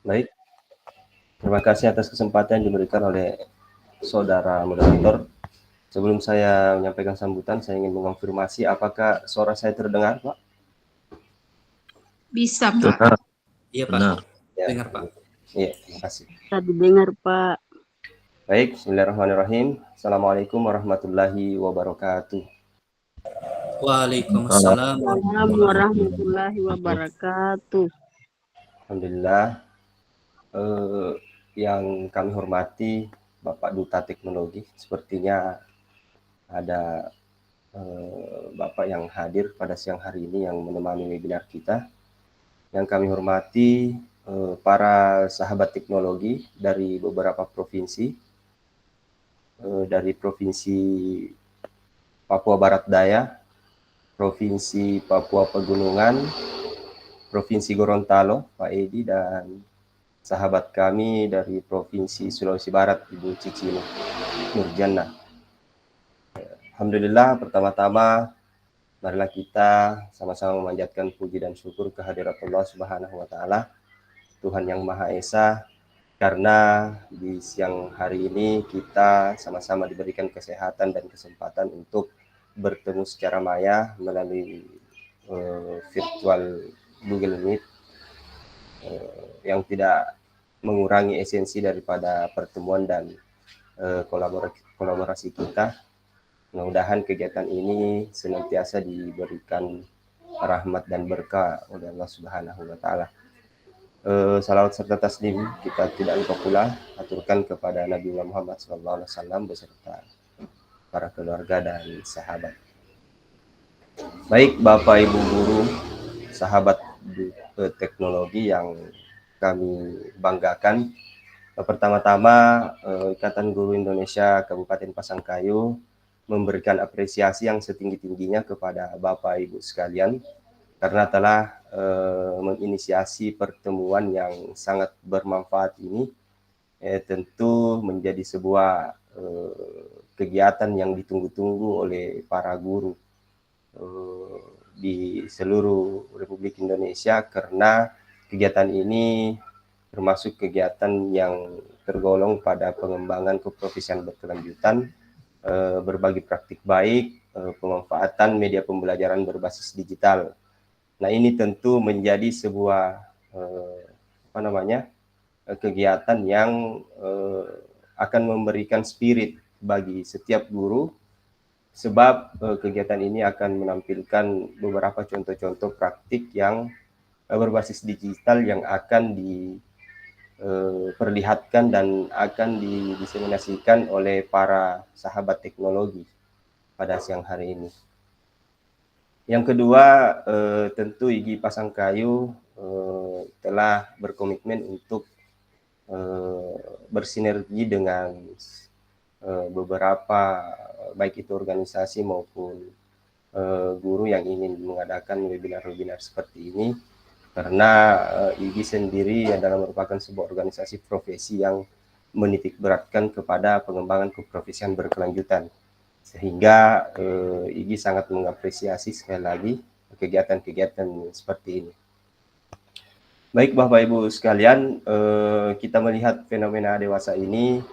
Baik, terima kasih atas kesempatan yang diberikan oleh saudara moderator. Sebelum saya menyampaikan sambutan, saya ingin mengonfirmasi apakah suara saya terdengar, Pak? Bisa, Pak. Benar, Iya, Pak. benar. Ya, Dengar, Pak. iya, terima kasih. Bisa didengar, Pak. Baik, bismillahirrahmanirrahim. Assalamualaikum warahmatullahi wabarakatuh. Waalaikumsalam Assalamualaikum warahmatullahi wabarakatuh. Alhamdulillah, yang kami hormati Bapak Duta Teknologi, sepertinya ada Bapak yang hadir pada siang hari ini yang menemani webinar kita. Yang kami hormati para sahabat teknologi dari beberapa provinsi, dari Provinsi Papua Barat Daya, Provinsi Papua Pegunungan, Provinsi Gorontalo, Pak Edi, dan sahabat kami dari Provinsi Sulawesi Barat, Ibu Cici Nurjana. Alhamdulillah, pertama-tama marilah kita sama-sama memanjatkan puji dan syukur kehadirat Allah Subhanahu wa Ta'ala, Tuhan yang Maha Esa, karena di siang hari ini kita sama-sama diberikan kesehatan dan kesempatan untuk bertemu secara maya melalui virtual Google Meet, yang tidak mengurangi esensi daripada pertemuan dan kolaborasi kita. Mudah-mudahan kegiatan ini senantiasa diberikan rahmat dan berkah oleh Allah Subhanahu wa Ta'ala. Salawat serta taslim kita tidak lupa pula aturkan kepada Nabi Muhammad SAW beserta para keluarga dan sahabat. Baik, Bapak Ibu guru, sahabat teknologi yang kami banggakan, pertama-tama Ikatan Guru Indonesia Kabupaten Pasangkayu memberikan apresiasi yang setinggi-tingginya kepada Bapak Ibu sekalian karena telah menginisiasi pertemuan yang sangat bermanfaat ini. Tentu menjadi sebuah kegiatan yang ditunggu-tunggu oleh para guru di seluruh Republik Indonesia, karena kegiatan ini termasuk kegiatan yang tergolong pada pengembangan keprofesian berkelanjutan, berbagi praktik baik, pemanfaatan media pembelajaran berbasis digital. Nah, ini tentu menjadi sebuah kegiatan yang akan memberikan spirit bagi setiap guru, sebab kegiatan ini akan menampilkan beberapa contoh-contoh praktik yang berbasis digital yang akan diperlihatkan dan akan didiseminasikan oleh para sahabat teknologi pada siang hari ini. Yang kedua, tentu IGI Pasangkayu telah berkomitmen untuk bersinergi dengan beberapa baik itu organisasi maupun guru yang ingin mengadakan webinar-webinar seperti ini, karena IGI sendiri adalah merupakan sebuah organisasi profesi yang menitik beratkan kepada pengembangan keprofesian berkelanjutan, sehingga IGI sangat mengapresiasi sekali lagi kegiatan-kegiatan seperti ini. Baik Bapak Ibu sekalian, kita melihat fenomena dewasa ini,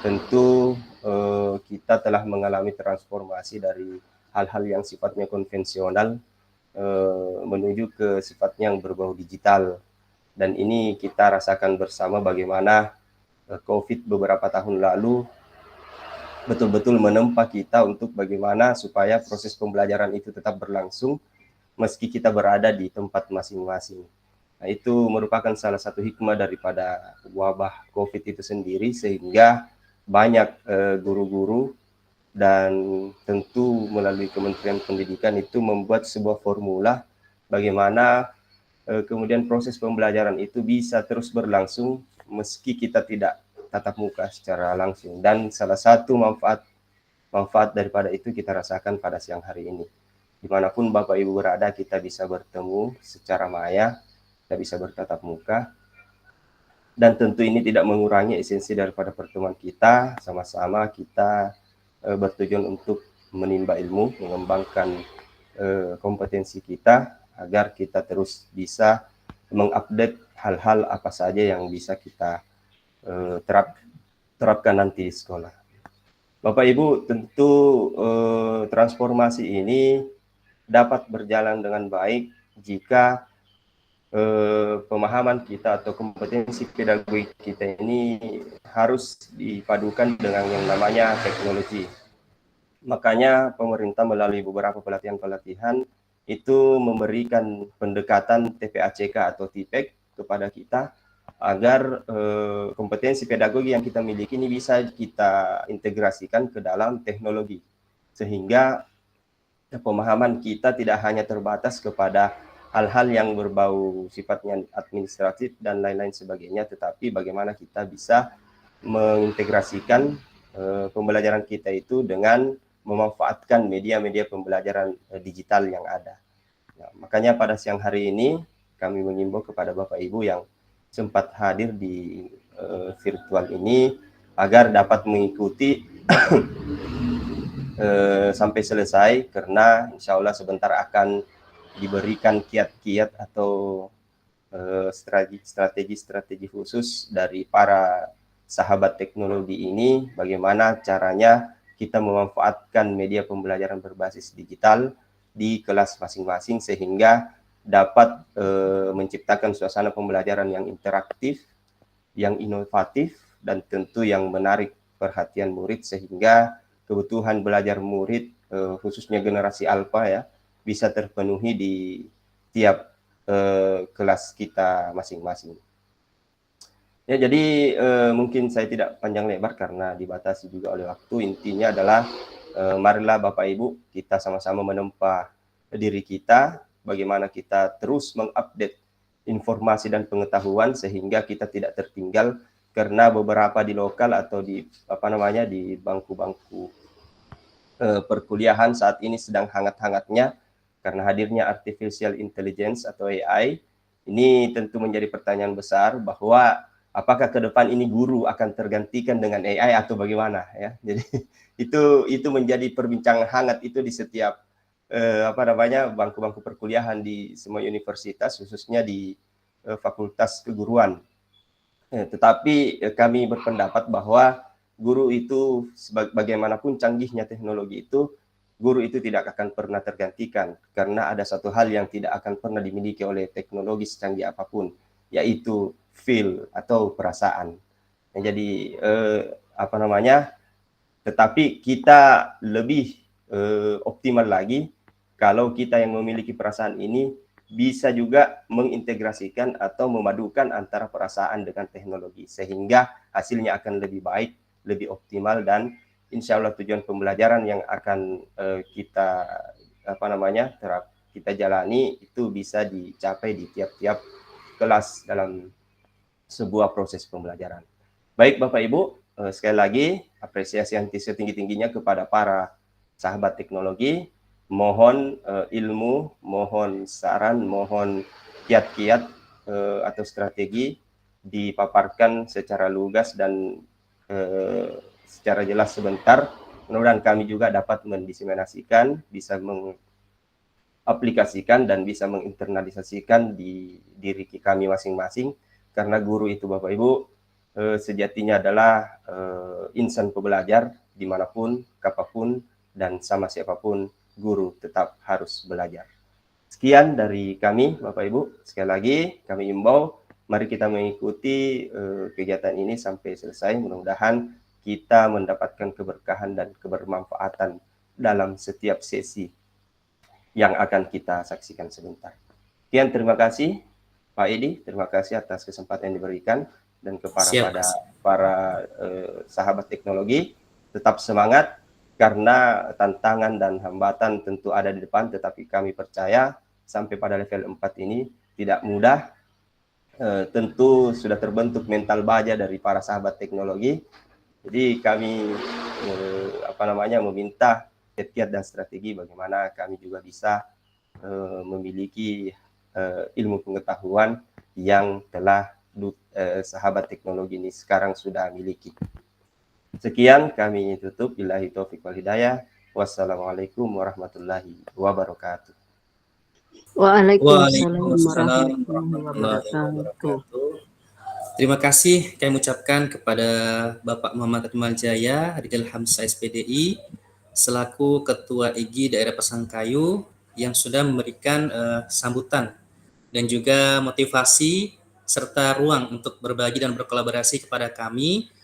tentu kita telah mengalami transformasi dari hal-hal yang sifatnya konvensional menuju ke sifatnya yang berbau digital. Dan ini kita rasakan bersama bagaimana COVID beberapa tahun lalu betul-betul menempa kita untuk bagaimana supaya proses pembelajaran itu tetap berlangsung meski kita berada di tempat masing-masing. Nah, itu merupakan salah satu hikmah daripada wabah COVID itu sendiri, sehingga banyak guru-guru dan tentu melalui Kementerian Pendidikan itu membuat sebuah formula bagaimana kemudian proses pembelajaran itu bisa terus berlangsung meski kita tidak tatap muka secara langsung. Dan salah satu manfaat daripada itu kita rasakan pada siang hari ini. Dimanapun Bapak Ibu berada, kita bisa bertemu secara maya, kita bisa bertatap muka, dan tentu ini tidak mengurangi esensi daripada pertemuan kita. Sama-sama kita bertujuan untuk menimba ilmu, mengembangkan kompetensi kita agar kita terus bisa mengupdate hal-hal apa saja yang bisa kita terapkan nanti di sekolah. Bapak Ibu, tentu transformasi ini dapat berjalan dengan baik jika pemahaman kita atau kompetensi pedagogi kita ini harus dipadukan dengan yang namanya teknologi. Makanya pemerintah melalui beberapa pelatihan-pelatihan itu memberikan pendekatan TPACK atau TPEK kepada kita agar kompetensi pedagogi yang kita miliki ini bisa kita integrasikan ke dalam teknologi, sehingga pemahaman kita tidak hanya terbatas kepada hal-hal yang berbau sifatnya administratif dan lain-lain sebagainya, tetapi bagaimana kita bisa mengintegrasikan pembelajaran kita itu dengan memanfaatkan media-media pembelajaran digital yang ada. Nah, makanya pada siang hari ini kami mengimbau kepada Bapak Ibu yang sempat hadir di virtual ini agar dapat mengikuti sampai selesai, karena insya Allah sebentar akan diberikan kiat-kiat atau strategi-strategi khusus dari para sahabat teknologi ini, bagaimana caranya kita memanfaatkan media pembelajaran berbasis digital di kelas masing-masing sehingga dapat menciptakan suasana pembelajaran yang interaktif, yang inovatif, dan tentu yang menarik perhatian murid sehingga kebutuhan belajar murid khususnya generasi alfa ya bisa terpenuhi di tiap kelas kita masing-masing. Ya, jadi mungkin saya tidak panjang lebar karena dibatasi juga oleh waktu. Intinya adalah marilah Bapak Ibu kita sama-sama menempa diri kita, bagaimana kita terus mengupdate informasi dan pengetahuan sehingga kita tidak tertinggal, karena beberapa di lokal atau di di bangku-bangku perkuliahan saat ini sedang hangat-hangatnya karena hadirnya artificial intelligence atau AI. Ini tentu menjadi pertanyaan besar bahwa apakah ke depan ini guru akan tergantikan dengan AI atau bagaimana ya. Jadi itu menjadi perbincangan hangat itu di setiap bangku-bangku perkuliahan di semua universitas, khususnya di fakultas keguruan. Tetapi kami berpendapat bahwa guru itu bagaimanapun canggihnya teknologi itu, guru itu tidak akan pernah tergantikan, karena ada satu hal yang tidak akan pernah dimiliki oleh teknologi secanggih apapun, yaitu feel atau perasaan. Jadi tetapi kita lebih optimal lagi kalau kita yang memiliki perasaan ini bisa juga mengintegrasikan atau memadukan antara perasaan dengan teknologi sehingga hasilnya akan lebih baik, lebih optimal, dan insya Allah tujuan pembelajaran yang akan kita jalani itu bisa dicapai di tiap-tiap kelas dalam sebuah proses pembelajaran. Baik Bapak Ibu, sekali lagi apresiasi yang setinggi-tingginya kepada para sahabat teknologi. Mohon ilmu, mohon saran, mohon kiat-kiat atau strategi dipaparkan secara lugas dan secara jelas sebentar. Mudah-mudahan kami juga dapat mendiseminasikan, bisa mengaplikasikan dan bisa menginternalisasikan di diri kami masing-masing, karena guru itu Bapak Ibu sejatinya adalah insan pembelajar dimanapun, kapanpun, dan sama siapapun guru tetap harus belajar. Sekian dari kami Bapak Ibu, sekali lagi kami imbau mari kita mengikuti kegiatan ini sampai selesai. Mudah-mudahan kita mendapatkan keberkahan dan kebermanfaatan dalam setiap sesi yang akan kita saksikan sebentar. Sekian, terima kasih Pak Edi, terima kasih atas kesempatan yang diberikan, dan kepada para sahabat teknologi, tetap semangat karena tantangan dan hambatan tentu ada di depan, tetapi kami percaya sampai pada level 4 ini tidak mudah. Tentu sudah terbentuk mental baja dari para sahabat teknologi. Jadi kami meminta kiat-kiat dan strategi bagaimana kami juga bisa memiliki ilmu pengetahuan yang telah sahabat teknologi ini sekarang sudah miliki. Sekian kami tutup. Billahi taufiq wal hidayah. Wassalamualaikum warahmatullahi wabarakatuh. Waalaikumsalam Waalaikumsalam warahmatullahi warahmatullahi wabarakatuh. wabarakatuh. Terima kasih kami ucapkan kepada Bapak Muhammad Akmal Jaya, Ridal Hamzah SPDI, selaku Ketua IGI Daerah Pasangkayu yang sudah memberikan sambutan dan juga motivasi serta ruang untuk berbagi dan berkolaborasi kepada kami.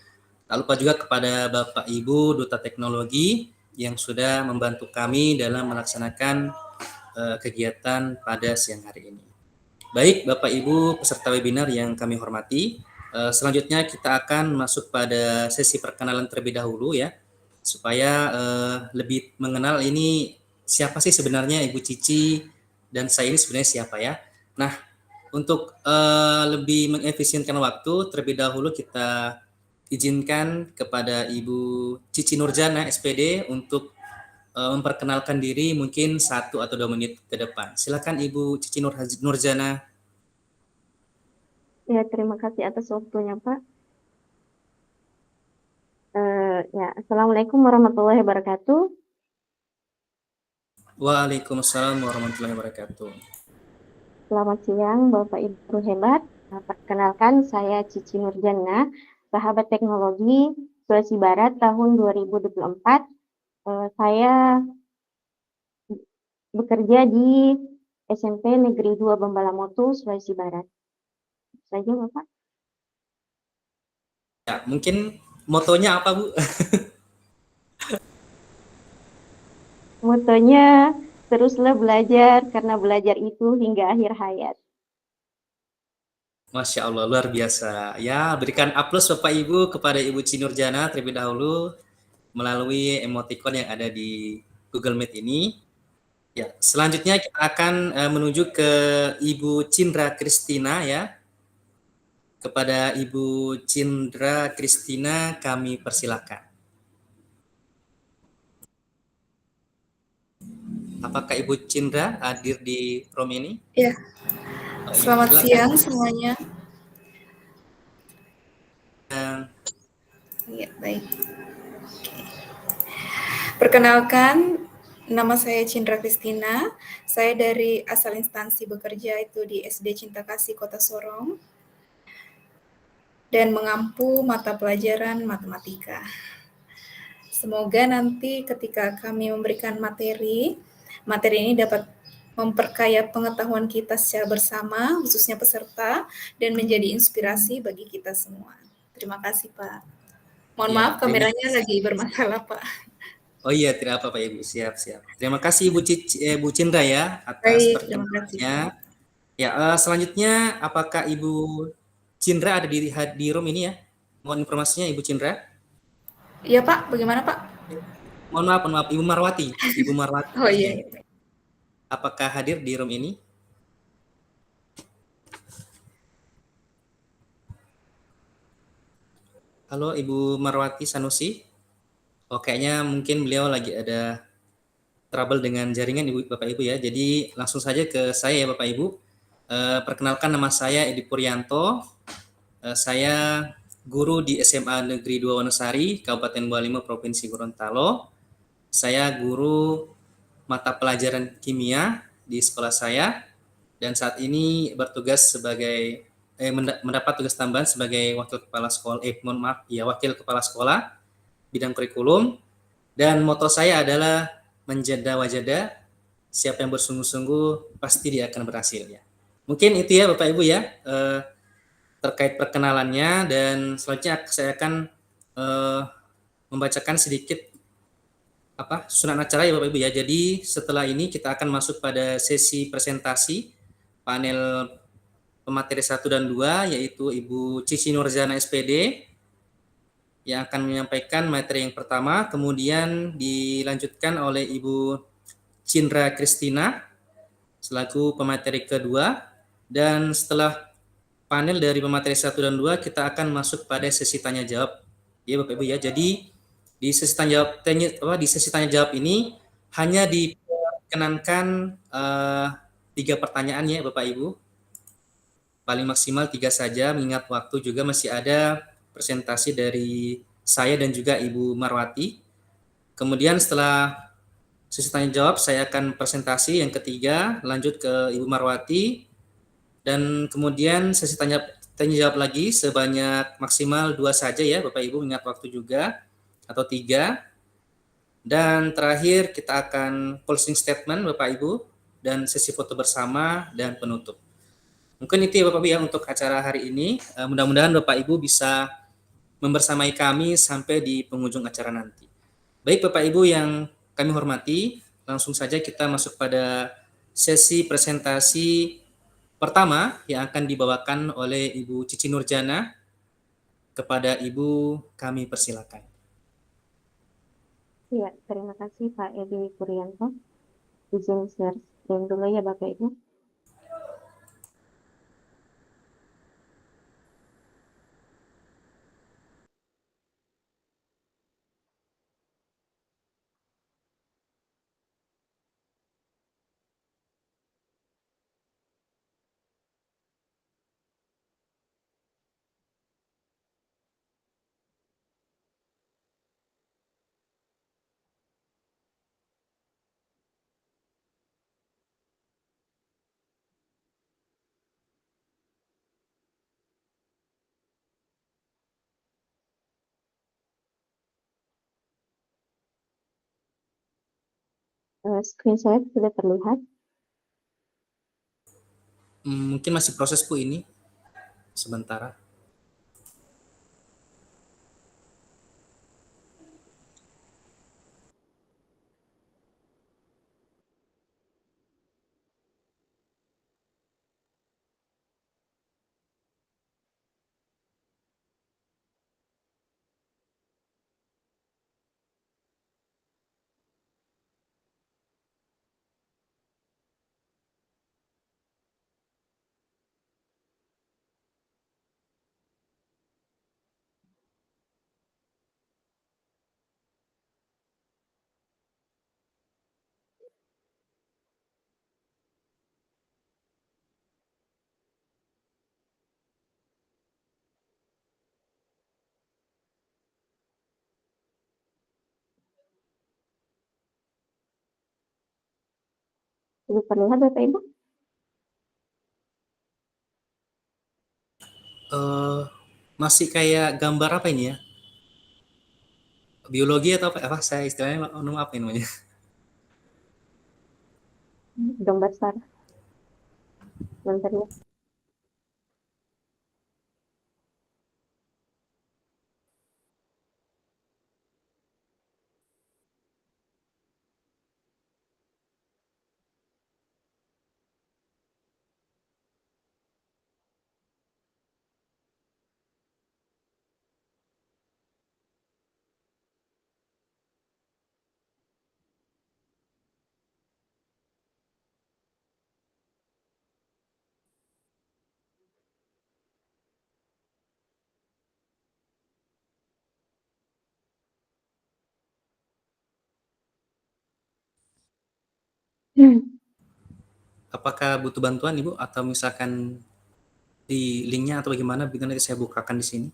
Tak lupa juga kepada Bapak Ibu Duta Teknologi yang sudah membantu kami dalam melaksanakan kegiatan pada siang hari ini. Baik, Bapak Ibu peserta webinar yang kami hormati, selanjutnya kita akan masuk pada sesi perkenalan terlebih dahulu ya, supaya lebih mengenal ini siapa sih sebenarnya Ibu Cici dan saya ini sebenarnya siapa ya. Nah, untuk lebih mengefisienkan waktu, terlebih dahulu kita izinkan kepada Ibu Cici Nurjana SPD untuk memperkenalkan diri mungkin 1 atau 2 menit ke depan. Silakan Ibu Cici Nurjana. Ya, terima kasih atas waktunya, Pak. Ya, Assalamualaikum warahmatullahi wabarakatuh. Waalaikumsalam warahmatullahi wabarakatuh. Selamat siang, Bapak Ibu hebat. Perkenalkan, saya Cici Nurjana, sahabat teknologi Sulawesi Barat tahun 2024. Saya bekerja di SMP Negeri 2 Bambalamotu, Sulawesi Barat. Saja, Bapak. Ya, mungkin motonya apa, Bu? Motonya, teruslah belajar, karena belajar itu hingga akhir hayat. Masya Allah, luar biasa. Ya, berikan aplaus Bapak Ibu kepada Ibu Cici Nurjana terlebih dahulu melalui emoticon yang ada di Google Meet ini. Ya, selanjutnya kita akan menuju ke Ibu Cindra Kristina ya. Kepada Ibu Cindra Kristina kami persilakan. Apakah Ibu Cindra hadir di room ini? Ya, Oh, iya, selamat silakan. siang semuanya. Ya, baik. Oke. Perkenalkan, nama saya Cindra Kristina. Saya dari asal instansi bekerja itu di SD Cinta Kasih Kota Sorong dan mengampu mata pelajaran matematika. Semoga nanti ketika kami memberikan materi ini dapat memperkaya pengetahuan kita secara bersama, khususnya peserta, dan menjadi inspirasi bagi kita semua. Terima kasih, Pak. Mohon Ya, maaf, kameranya lagi bermasalah, Pak. Oh iya, tidak apa-apa Ibu, siap. Terima kasih Ibu Cindra ya atas Baik, terima kasih. perkenalannya. Ya, selanjutnya apakah Ibu Cindra ada di room ini ya? Mohon informasinya Ibu Cindra. Iya, Pak, bagaimana, Pak? Mohon maaf, Ibu Marwati. Ibu Marwati. Oh iya. Apakah hadir di room ini? Halo Ibu Marwati Sanusi. Oh, kayaknya mungkin beliau lagi ada trouble dengan jaringan Bapak Ibu ya. Jadi langsung saja ke saya ya Bapak Ibu. Perkenalkan nama saya Edi Puryanto. Saya guru di SMA Negeri 2 Wonosari, Kabupaten Bua Lima, Provinsi Gorontalo. Saya guru mata pelajaran kimia di sekolah saya dan saat ini bertugas sebagai mendapat tugas tambahan sebagai wakil kepala sekolah wakil kepala sekolah bidang kurikulum, dan moto saya adalah menjada wajada, siapa yang bersungguh-sungguh pasti dia akan berhasil ya. Mungkin itu ya Bapak Ibu ya terkait perkenalannya, dan selanjutnya saya akan membacakan sedikit susunan acara ya Bapak Ibu ya. Jadi setelah ini kita akan masuk pada sesi presentasi panel pemateri 1 dan 2, yaitu Ibu Cici Nurjana SPD yang akan menyampaikan materi yang pertama, kemudian dilanjutkan oleh Ibu Cindra Kristina selaku pemateri kedua, dan setelah panel dari pemateri 1 dan 2 kita akan masuk pada sesi tanya jawab ya Bapak Ibu ya. Jadi di sesi tanya jawab ini hanya diperkenankan 3 pertanyaan ya Bapak Ibu. Paling maksimal 3 saja, mengingat waktu juga masih ada presentasi dari saya dan juga Ibu Marwati. Kemudian setelah sesi tanya jawab saya akan presentasi yang ketiga, lanjut ke Ibu Marwati, dan kemudian sesi tanya jawab lagi sebanyak maksimal 2 saja ya Bapak Ibu, ingat waktu juga, atau 3. Dan terakhir kita akan closing statement Bapak Ibu, dan sesi foto bersama dan penutup. Mungkin itu ya Bapak Ibu ya untuk acara hari ini. Mudah-mudahan Bapak Ibu bisa membersamai kami sampai di penghujung acara nanti. Baik Bapak Ibu yang kami hormati, langsung saja kita masuk pada sesi presentasi pertama yang akan dibawakan oleh Ibu Cici Nurjana. Kepada Ibu kami persilakan. Ya, terima kasih Pak Edi Puryanto. Izin share screen dulu ya Bapak Ibu. Screen saya sudah terlihat. Mungkin masih proses Bu ini, sementara. Sudah terlihat Bapak Ibu? Masih kayak gambar apa ini ya? Biologi atau apa saya istilahnya apa ini namanya? Gambar besar. Belum terlihat. Apakah butuh bantuan Ibu atau misalkan di linknya atau bagaimana? Bisa nanti saya bukakan di sini.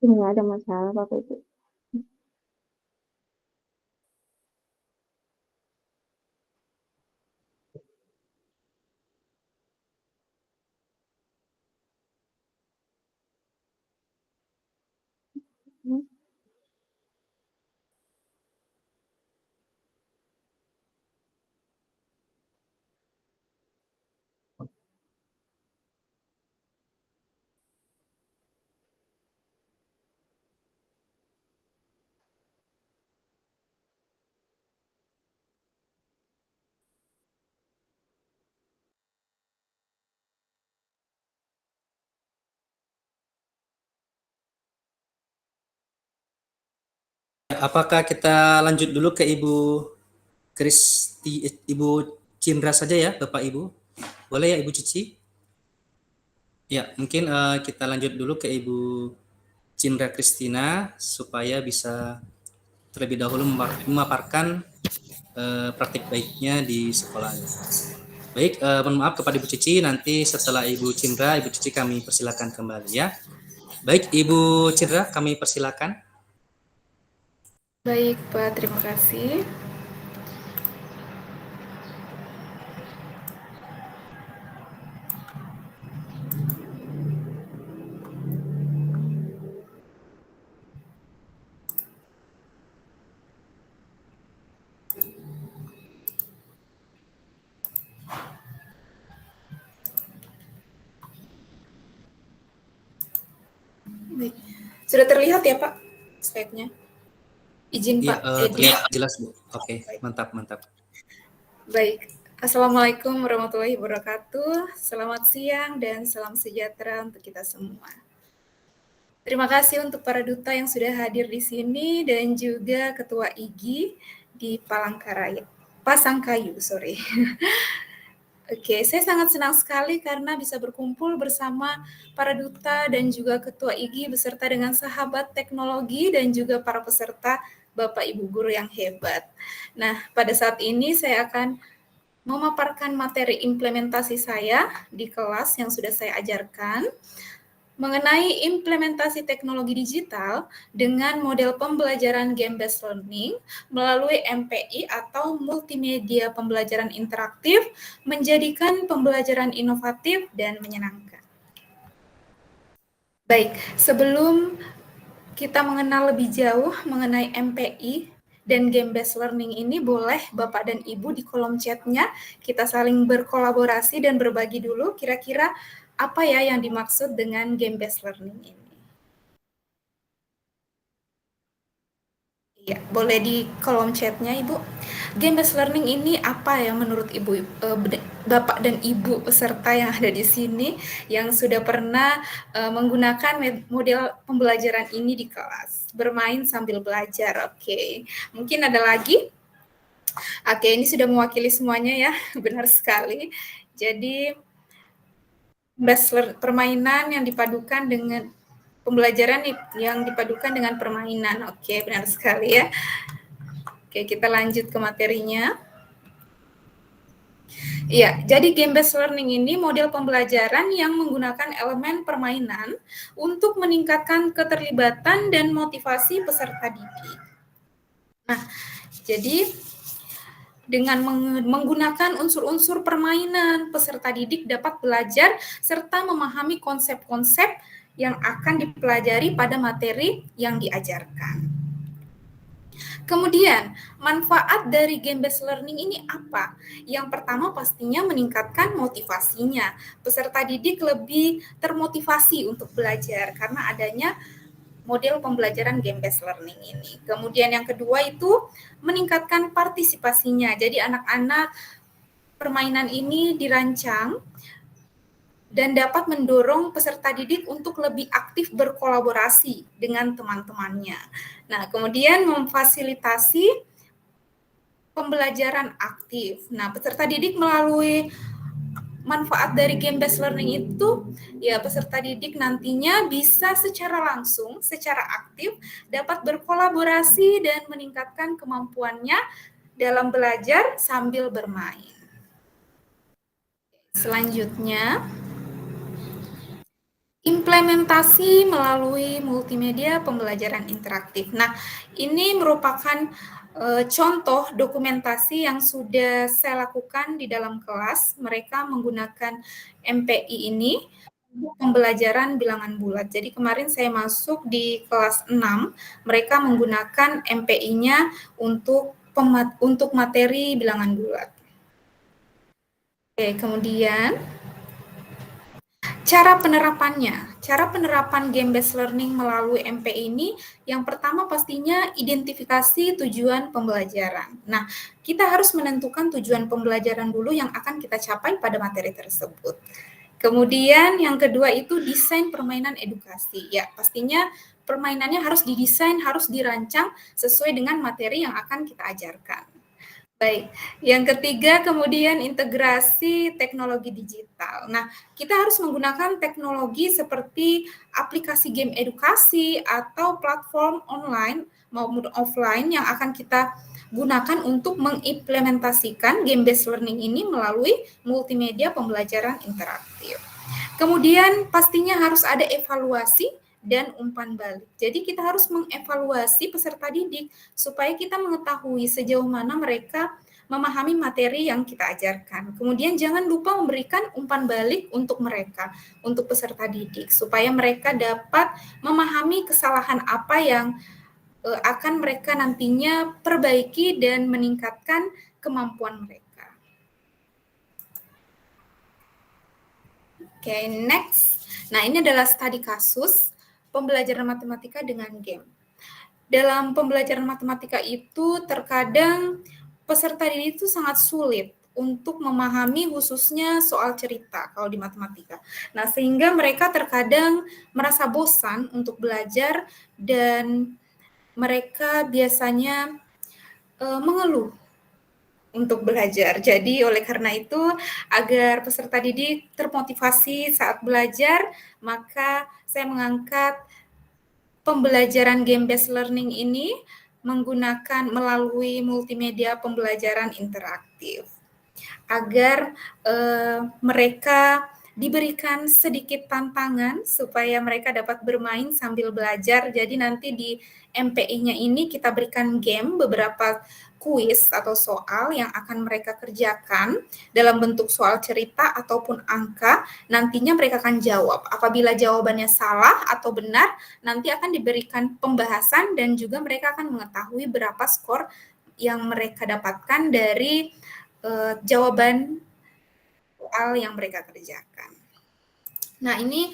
Tidak ada masalah Bapak Ibu. Apakah kita lanjut dulu ke Ibu Ibu Cindra saja ya, Bapak Ibu? Boleh ya Ibu Cici? Ya, mungkin kita lanjut dulu ke Ibu Cindra Kristina supaya bisa terlebih dahulu memaparkan praktik baiknya di sekolahnya. Baik, mohon maaf kepada Ibu Cici, nanti setelah Ibu Cindra, Ibu Cici kami persilakan kembali ya. Baik, Ibu Cindra, kami persilakan. Baik, Pak, terima kasih. Baik. Sudah terlihat ya, Pak, slide-nya? Izin, Iya, Pak, edit. terlihat jelas, Bu. Oke, mantap, mantap. Baik, Assalamualaikum warahmatullahi wabarakatuh. Selamat siang dan salam sejahtera untuk kita semua. Terima kasih untuk para duta yang sudah hadir di sini dan juga Ketua IGI di Pasangkayu. Oke, saya sangat senang sekali karena bisa berkumpul bersama para duta dan juga Ketua IGI beserta dengan sahabat teknologi dan juga para peserta Bapak Ibu guru yang hebat. Nah, pada saat ini saya akan memaparkan materi implementasi saya di kelas yang sudah saya ajarkan mengenai implementasi teknologi digital dengan model pembelajaran game-based learning melalui MPI atau multimedia pembelajaran interaktif menjadikan pembelajaran inovatif dan menyenangkan. Baik, sebelum kita mengenal lebih jauh mengenai MPI dan game-based learning ini, boleh Bapak dan Ibu di kolom chat-nya kita saling berkolaborasi dan berbagi dulu kira-kira apa ya yang dimaksud dengan game-based learning ini. Ya, boleh di kolom chat-nya, Ibu. Game-based learning ini apa ya menurut Ibu, Bapak dan Ibu peserta yang ada di sini yang sudah pernah menggunakan model pembelajaran ini di kelas? Bermain sambil belajar, oke. Mungkin ada lagi? Oke, ini sudah mewakili semuanya ya, benar sekali. Jadi, permainan yang dipadukan dengan pembelajaran yang dipadukan dengan permainan. Oke, benar sekali ya. Oke, kita lanjut ke materinya. Iya, jadi game-based learning ini model pembelajaran yang menggunakan elemen permainan untuk meningkatkan keterlibatan dan motivasi peserta didik. Nah, jadi dengan menggunakan unsur-unsur permainan, peserta didik dapat belajar serta memahami konsep-konsep yang akan dipelajari pada materi yang diajarkan. Kemudian, manfaat dari game-based learning ini apa? Yang pertama pastinya meningkatkan motivasinya. Peserta didik lebih termotivasi untuk belajar karena adanya model pembelajaran game-based learning ini. Kemudian yang kedua itu meningkatkan partisipasinya. Jadi anak-anak permainan ini dirancang dan dapat mendorong peserta didik untuk lebih aktif berkolaborasi dengan teman-temannya. Nah, kemudian memfasilitasi pembelajaran aktif. Nah, peserta didik melalui manfaat dari game-based learning itu, ya peserta didik nantinya bisa secara langsung, secara aktif, dapat berkolaborasi dan meningkatkan kemampuannya dalam belajar sambil bermain. Selanjutnya, implementasi melalui multimedia pembelajaran interaktif. Nah, ini merupakan contoh dokumentasi yang sudah saya lakukan di dalam kelas. Mereka menggunakan MPI ini untuk pembelajaran bilangan bulat. Jadi kemarin saya masuk di kelas 6, mereka menggunakan MPI-nya untuk materi bilangan bulat. Oke, kemudian cara penerapan game-based learning melalui MPI ini, yang pertama pastinya identifikasi tujuan pembelajaran. Nah, kita harus menentukan tujuan pembelajaran dulu yang akan kita capai pada materi tersebut. Kemudian yang kedua itu desain permainan edukasi. Ya, pastinya permainannya harus didesain, harus dirancang sesuai dengan materi yang akan kita ajarkan. Baik, yang ketiga kemudian integrasi teknologi digital. Nah, kita harus menggunakan teknologi seperti aplikasi game edukasi atau platform online maupun offline yang akan kita gunakan untuk mengimplementasikan game-based learning ini melalui multimedia pembelajaran interaktif. Kemudian pastinya harus ada evaluasi dan umpan balik. Jadi kita harus mengevaluasi peserta didik supaya kita mengetahui sejauh mana mereka memahami materi yang kita ajarkan. Kemudian jangan lupa memberikan umpan balik untuk mereka, untuk peserta didik, supaya mereka dapat memahami kesalahan apa yang akan mereka nantinya perbaiki dan meningkatkan kemampuan mereka. Oke, next. Nah, ini adalah studi kasus pembelajaran matematika dengan game. Dalam pembelajaran matematika itu terkadang peserta didik itu sangat sulit untuk memahami khususnya soal cerita kalau di matematika. Nah, sehingga mereka terkadang merasa bosan untuk belajar dan mereka biasanya mengeluh untuk belajar. Jadi oleh karena itu, agar peserta didik termotivasi saat belajar, maka saya mengangkat pembelajaran game-based learning ini menggunakan melalui multimedia pembelajaran interaktif. Agar mereka diberikan sedikit tantangan supaya mereka dapat bermain sambil belajar. Jadi nanti di MPI-nya ini kita berikan game, beberapa kuis atau soal yang akan mereka kerjakan dalam bentuk soal cerita ataupun angka. Nantinya mereka akan jawab. Apabila jawabannya salah atau benar, nanti akan diberikan pembahasan dan juga mereka akan mengetahui berapa skor yang mereka dapatkan dari jawaban soal yang mereka kerjakan. Nah, ini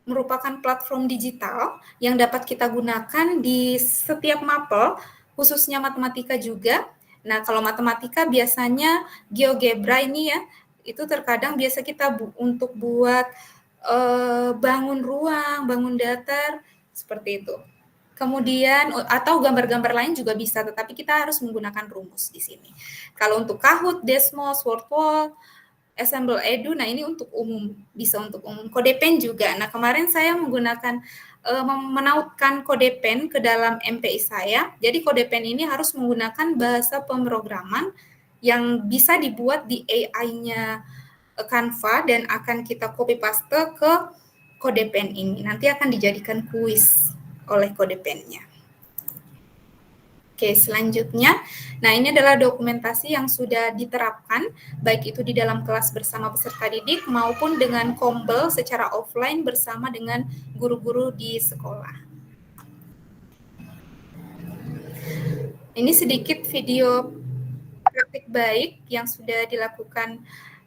merupakan platform digital yang dapat kita gunakan di setiap mapel, khususnya matematika juga. Nah, kalau matematika biasanya GeoGebra ini ya, itu terkadang biasa kita untuk buat bangun ruang, bangun datar, seperti itu. Kemudian atau gambar-gambar lain juga bisa, tetapi kita harus menggunakan rumus di sini. Kalau untuk Kahoot, Desmos, Wordwall, Assemble Edu, nah ini untuk umum, bisa untuk umum. CodePen juga. Nah, kemarin saya menggunakan menautkan CodePen ke dalam MPI saya. Jadi CodePen ini harus menggunakan bahasa pemrograman yang bisa dibuat di AI-nya Canva dan akan kita copy paste ke CodePen ini. Nanti akan dijadikan kuis oleh CodePen-nya. Oke, selanjutnya, nah ini adalah dokumentasi yang sudah diterapkan, baik itu di dalam kelas bersama peserta didik maupun dengan kombel secara offline bersama dengan guru-guru di sekolah. Ini sedikit video praktik baik yang sudah dilakukan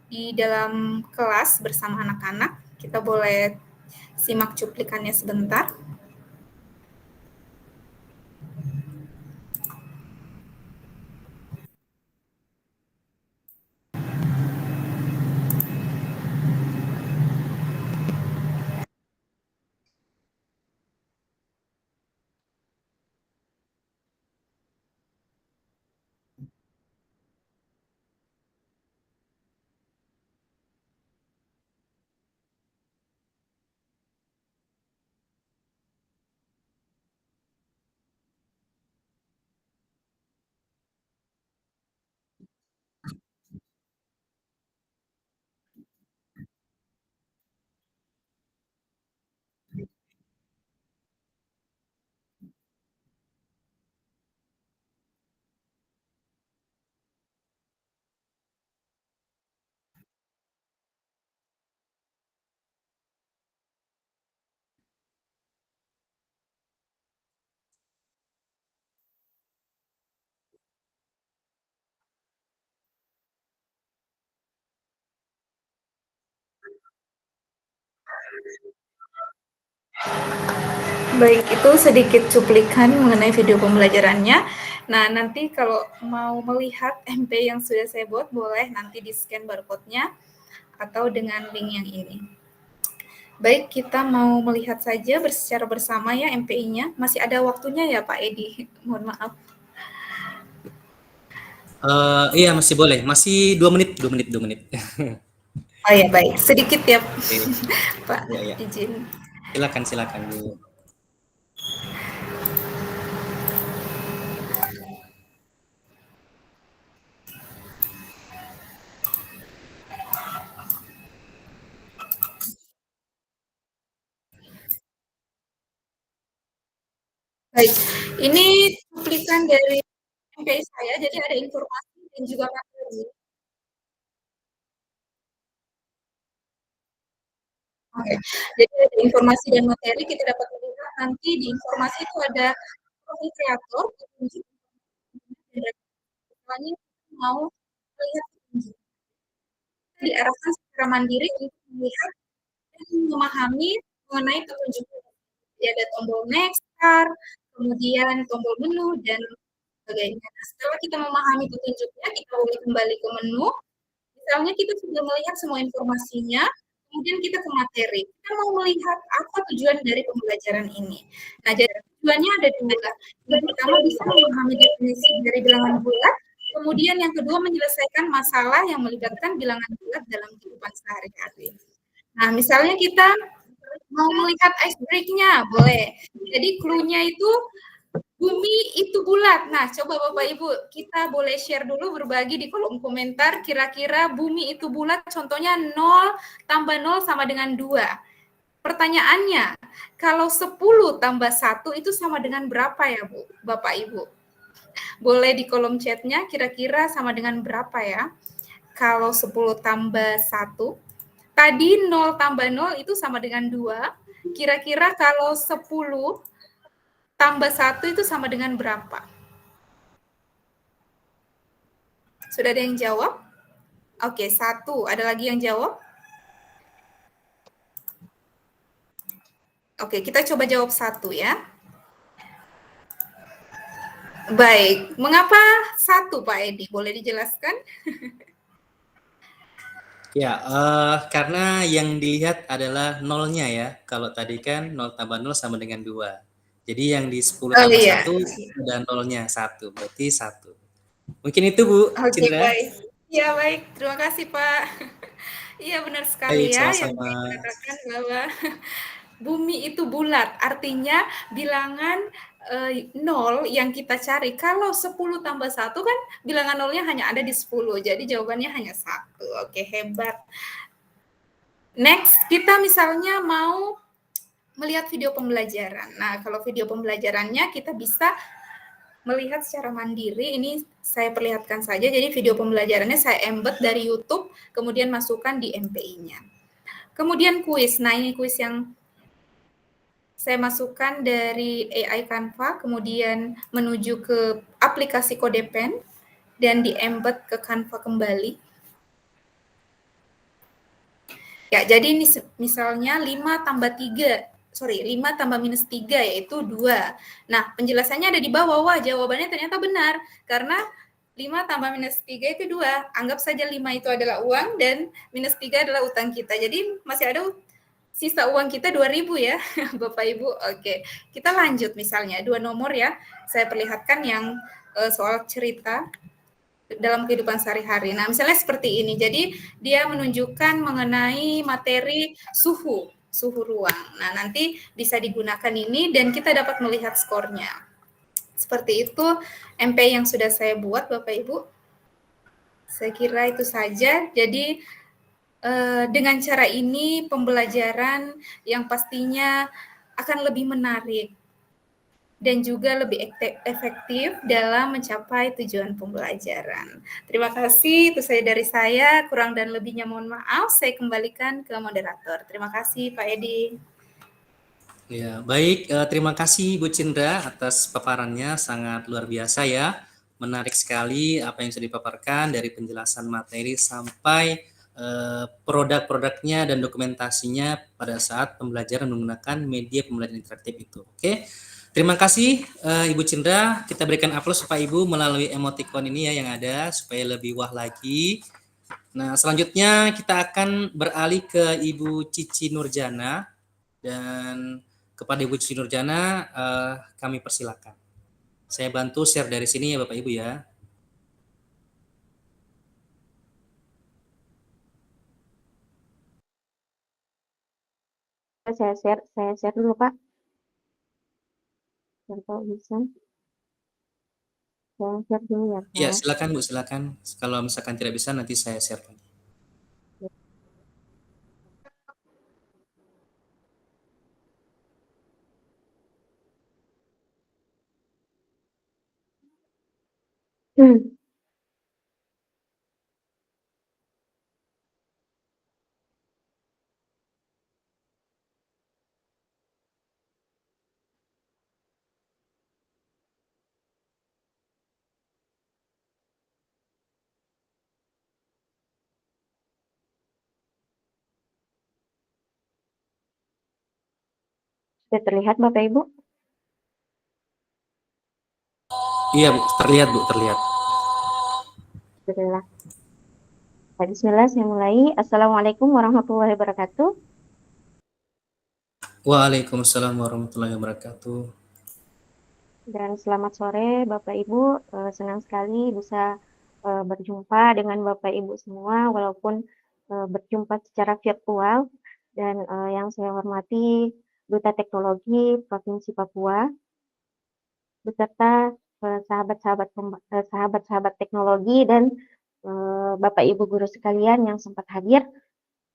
di dalam kelas bersama anak-anak. Kita boleh simak cuplikannya sebentar. Baik, itu sedikit cuplikan mengenai video pembelajarannya. Nah, nanti kalau mau melihat MP yang sudah saya buat, boleh nanti di-scan barcode-nya atau dengan link yang ini. Baik, kita mau melihat saja secara bersama ya MPI-nya. Masih ada waktunya ya Pak Edi? Mohon maaf. Iya masih boleh, masih 2 menit, 2 menit, 2 menit. Oh ya baik, sedikit ya Oke, Pak, ya, ya. izin. Silakan Bu. Baik, ini cuplikan dari MPI saya, jadi ada informasi dan juga materi. Oke, jadi ada informasi dan materi kita dapat melihat nanti di informasi itu ada profil kreator, petunjuk, dan semuanya mau melihat petunjuk. Diarahkan secara mandiri untuk melihat dan memahami mengenai petunjuk. Jadi ada tombol next, start, kemudian tombol menu, dan sebagainya. Nah, setelah kita memahami petunjuknya, kita boleh kembali ke menu. Misalnya kita sudah melihat semua informasinya, kemudian kita ke materi. Kita mau melihat apa tujuan dari pembelajaran ini. Nah, jadi tujuannya ada dua. Yang pertama bisa memahami definisi dari bilangan bulat, kemudian yang kedua menyelesaikan masalah yang melibatkan bilangan bulat dalam kehidupan sehari-hari. Nah, misalnya kita mau melihat ice break-nya, boleh. Jadi clue-nya itu bumi itu bulat. Nah, coba Bapak Ibu, kita boleh share dulu, berbagi di kolom komentar, kira-kira bumi itu bulat, contohnya 0 tambah 0 sama dengan 2. Pertanyaannya, kalau 10 tambah 1 itu sama dengan berapa ya, Bu, Bapak Ibu? Boleh di kolom chatnya, kira-kira sama dengan berapa ya? Kalau 10 tambah 1, tadi 0 tambah 0 itu sama dengan 2. Kira-kira kalau 10 tambah 1 itu sama dengan berapa? Sudah ada yang jawab? Oke, 1. Ada lagi yang jawab? Oke, kita coba jawab 1 ya. Baik, mengapa 1 Pak Edi? Boleh dijelaskan? Ya, karena yang dilihat adalah nolnya ya. Kalau tadi kan 0 tambah 0 sama dengan 2. Jadi yang di 10 tambah iya. 1 ada nolnya 1, berarti 1. Mungkin itu Bu Oke, Cindra. baik. Ya, baik. Terima kasih Pak. Iya, benar sekali Baik, ya yang sama-sama. dikatakan bahwa bumi itu bulat. Artinya bilangan 0 yang kita cari, kalau 10 tambah 1 kan bilangan nolnya hanya ada di 10. Jadi jawabannya hanya 1. Oke, hebat. Next, kita misalnya mau melihat video pembelajaran. Nah, kalau video pembelajarannya kita bisa melihat secara mandiri. Ini saya perlihatkan saja. Jadi video pembelajarannya saya embed dari YouTube, kemudian masukkan di MPI-nya. Kemudian kuis. Nah, ini kuis yang saya masukkan dari AI Canva, kemudian menuju ke aplikasi CodePen, dan di-embed ke Canva kembali. Ya, jadi ini misalnya 5 tambah minus 3 yaitu 2. Nah, penjelasannya ada di bawah. Wah, jawabannya ternyata benar. Karena 5 tambah minus 3 itu 2. Anggap saja 5 itu adalah uang dan minus 3 adalah utang kita. Jadi masih ada sisa uang kita 2.000 ya, Bapak Ibu. Oke, kita lanjut misalnya. 2 nomor ya. Saya perlihatkan yang soal cerita dalam kehidupan sehari-hari. Nah, misalnya seperti ini. Jadi, dia menunjukkan mengenai materi suhu ruang. Nah, nanti bisa digunakan ini dan kita dapat melihat skornya. Seperti itu MP yang sudah saya buat, Bapak Ibu. Saya kira itu saja. Jadi, dengan cara ini pembelajaran yang pastinya akan lebih menarik dan juga lebih efektif dalam mencapai tujuan pembelajaran. Terima kasih, itu saja dari saya. Kurang dan lebihnya mohon maaf, saya kembalikan ke moderator. Terima kasih Pak Edi. Ya, baik. Terima kasih Bu Cindra atas paparannya, sangat luar biasa ya. Menarik sekali apa yang sudah dipaparkan dari penjelasan materi sampai produk-produknya dan dokumentasinya pada saat pembelajaran menggunakan media pembelajaran interaktif itu. Oke. Terima kasih Ibu Cindra. Kita berikan aplaus Pak Ibu melalui emoticon ini ya yang ada supaya lebih wah lagi. Nah, selanjutnya kita akan beralih ke Ibu Cici Nurjana, dan kepada Ibu Cici Nurjana kami persilakan. Saya bantu share dari sini ya Bapak Ibu ya. Saya share dulu Pak. Contoh bisa. Saya share dulu ya Pak. Ya, silakan Bu, silakan. Kalau misalkan tidak bisa nanti saya share lagi. Sudah terlihat Bapak Ibu? Iya Bu, terlihat Bu, terlihat. Alhamdulillah. Bismillah, saya mulai. Assalamualaikum warahmatullahi wabarakatuh. Waalaikumsalam warahmatullahi wabarakatuh. Dan selamat sore Bapak Ibu. Senang sekali bisa berjumpa dengan Bapak Ibu semua, walaupun berjumpa secara virtual. Dan yang saya hormati Duta Teknologi Provinsi Papua, beserta sahabat-sahabat teknologi dan Bapak Ibu guru sekalian yang sempat hadir.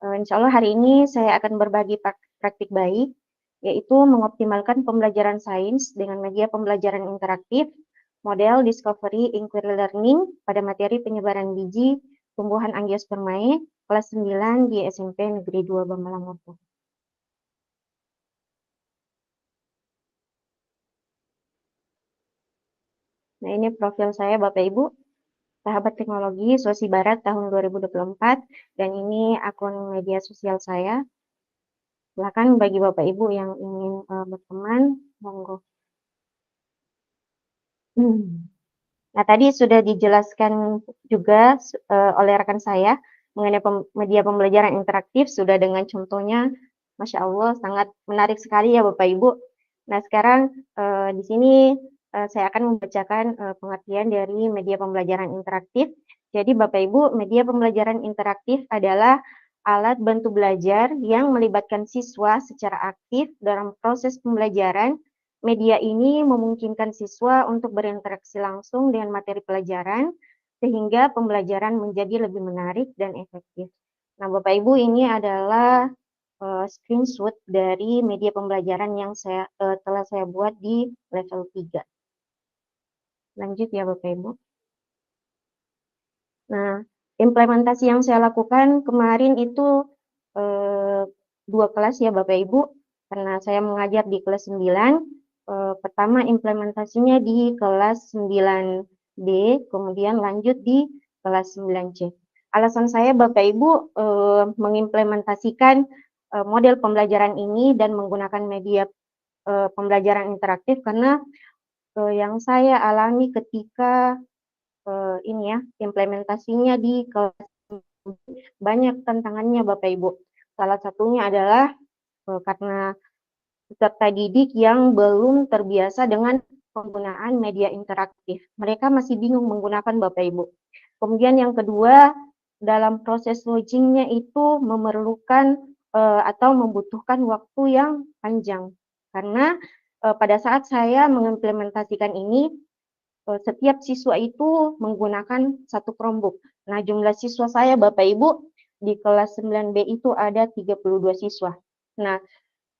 Insya Allah hari ini saya akan berbagi praktik baik, yaitu mengoptimalkan pembelajaran sains dengan media pembelajaran interaktif, model Discovery Inquiry Learning pada materi penyebaran biji tumbuhan Angiospermae kelas 9 di SMP Negeri 2 Bamalamoto. Nah, ini profil saya Bapak Ibu, sahabat teknologi Sulawesi Barat tahun 2024, dan ini akun media sosial saya. Silakan bagi Bapak Ibu yang ingin berteman, monggo. Nah, tadi sudah dijelaskan juga oleh rekan saya mengenai media pembelajaran interaktif, sudah dengan contohnya, Masya Allah, sangat menarik sekali ya Bapak Ibu. Nah, sekarang di sini saya akan membacakan pengertian dari media pembelajaran interaktif. Jadi Bapak Ibu, media pembelajaran interaktif adalah alat bantu belajar yang melibatkan siswa secara aktif dalam proses pembelajaran. Media ini memungkinkan siswa untuk berinteraksi langsung dengan materi pelajaran, sehingga pembelajaran menjadi lebih menarik dan efektif. Nah, Bapak Ibu, ini adalah screenshot dari media pembelajaran yang telah saya buat di level 3. Lanjut ya Bapak Ibu. Nah, implementasi yang saya lakukan kemarin itu 2 kelas ya Bapak Ibu, karena saya mengajar di kelas 9. Pertama implementasinya di kelas 9D, kemudian lanjut di kelas 9C. Alasan saya Bapak Ibu mengimplementasikan model pembelajaran ini dan menggunakan media pembelajaran interaktif karena yang saya alami ketika ini ya, implementasinya di kelas banyak tantangannya Bapak Ibu. Salah satunya adalah karena peserta didik yang belum terbiasa dengan penggunaan media interaktif. Mereka masih bingung menggunakan Bapak Ibu. Kemudian yang kedua, dalam proses logingnya itu memerlukan atau membutuhkan waktu yang panjang. Karena pada saat saya mengimplementasikan ini, setiap siswa itu menggunakan satu Chromebook. Nah, jumlah siswa saya Bapak Ibu di kelas 9B itu ada 32 siswa. Nah,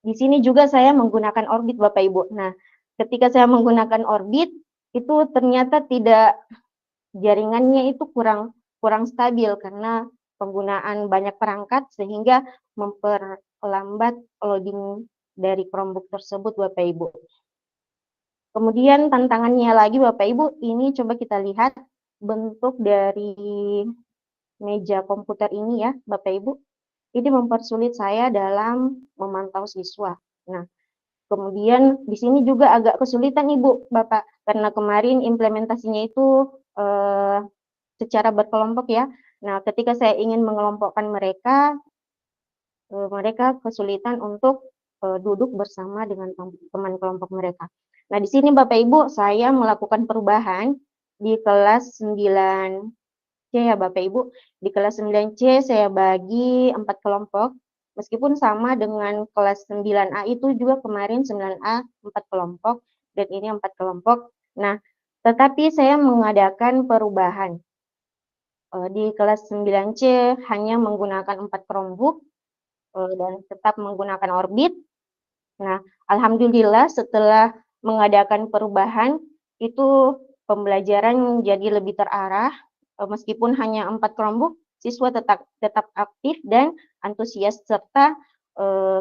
di sini juga saya menggunakan Orbit Bapak Ibu. Nah, ketika saya menggunakan Orbit itu ternyata jaringannya itu kurang stabil karena penggunaan banyak perangkat sehingga memperlambat loading dari Chromebook tersebut Bapak Ibu. Kemudian tantangannya lagi Bapak Ibu, ini coba kita lihat bentuk dari meja komputer ini ya Bapak Ibu. Ini mempersulit saya dalam memantau siswa. Nah, kemudian di sini juga agak kesulitan Ibu, Bapak, karena kemarin implementasinya itu secara berkelompok ya. Nah, ketika saya ingin mengelompokkan mereka, mereka kesulitan untuk duduk bersama dengan teman kelompok mereka. Nah, di sini Bapak Ibu, saya melakukan perubahan di kelas 9C ya Bapak Ibu. Di kelas 9C saya bagi 4 kelompok, meskipun sama dengan kelas 9A itu juga kemarin 9A 4 kelompok, dan ini 4 kelompok. Nah, tetapi saya mengadakan perubahan. Di kelas 9C hanya menggunakan 4 Chromebook, dan tetap menggunakan orbit. Nah, alhamdulillah setelah mengadakan perubahan, itu pembelajaran menjadi lebih terarah, meskipun hanya 4 Chromebook, siswa tetap aktif dan antusias, serta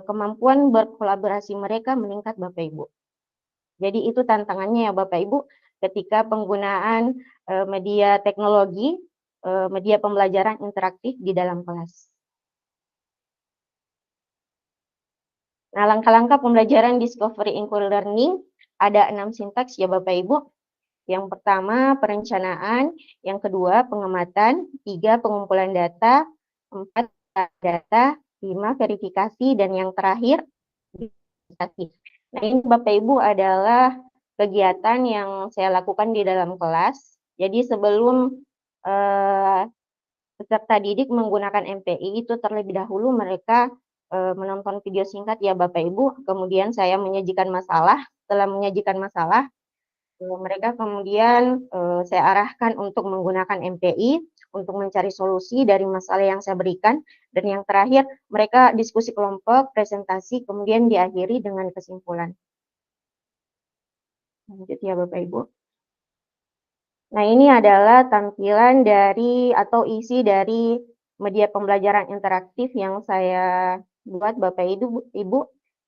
kemampuan berkolaborasi mereka meningkat Bapak Ibu. Jadi itu tantangannya ya Bapak Ibu, ketika penggunaan media teknologi, media pembelajaran interaktif di dalam kelas. Nah, langkah-langkah pembelajaran Discovery in Co-Learning ada 6 sintaks ya Bapak Ibu. Yang pertama perencanaan, yang kedua pengamatan, 3 pengumpulan data, 4 data, 5 verifikasi, dan yang terakhir verifikasi. Nah, ini Bapak Ibu adalah kegiatan yang saya lakukan di dalam kelas. Jadi sebelum peserta didik menggunakan MPI itu terlebih dahulu mereka menonton video singkat ya Bapak Ibu, kemudian saya menyajikan masalah. Setelah menyajikan masalah, mereka kemudian saya arahkan untuk menggunakan MPI untuk mencari solusi dari masalah yang saya berikan, dan yang terakhir mereka diskusi kelompok, presentasi, kemudian diakhiri dengan kesimpulan. Lanjut ya Bapak Ibu. Nah, ini adalah tampilan dari atau isi dari media pembelajaran interaktif yang saya buat Bapak Ibu.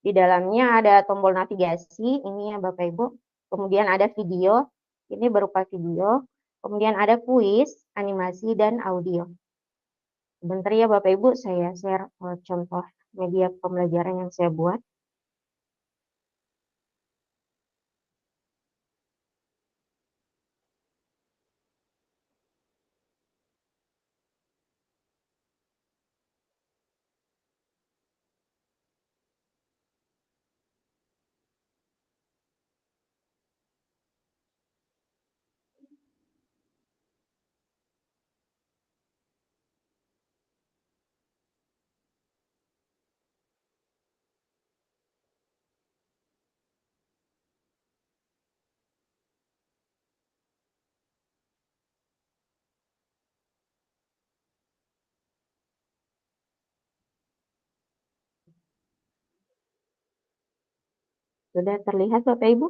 Di dalamnya ada tombol navigasi, ini ya Bapak Ibu. Kemudian ada video, ini berupa video. Kemudian ada kuis, animasi, dan audio. Sebentar ya Bapak Ibu, saya share contoh media pembelajaran yang saya buat. Sudah terlihat Bapak Ibu?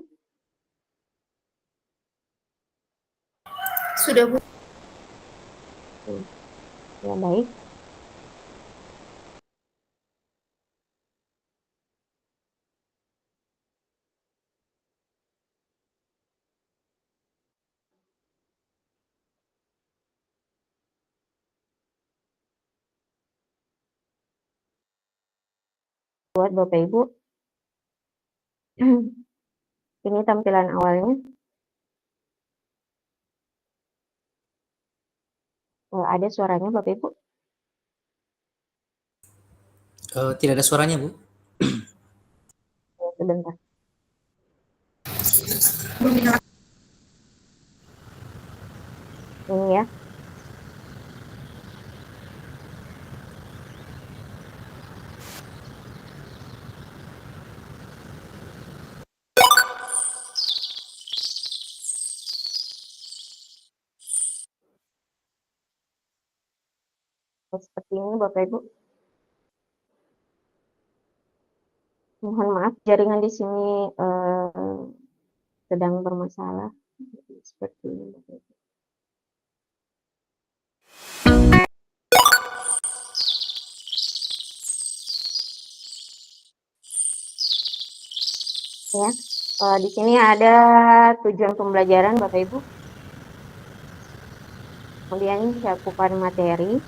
Sudah Bu. Ya, baik. Buat Bapak Ibu. Ini tampilan awalnya. Ada suaranya Bapak Ibu? Tidak ada suaranya, Bu. Sebentar. Ini ya. Seperti ini Bapak Ibu. Mohon maaf, jaringan di sini sedang bermasalah. Seperti ini Bapak Ibu. Ya, di sini ada tujuan pembelajaran Bapak Ibu. Kemudian cakupan materi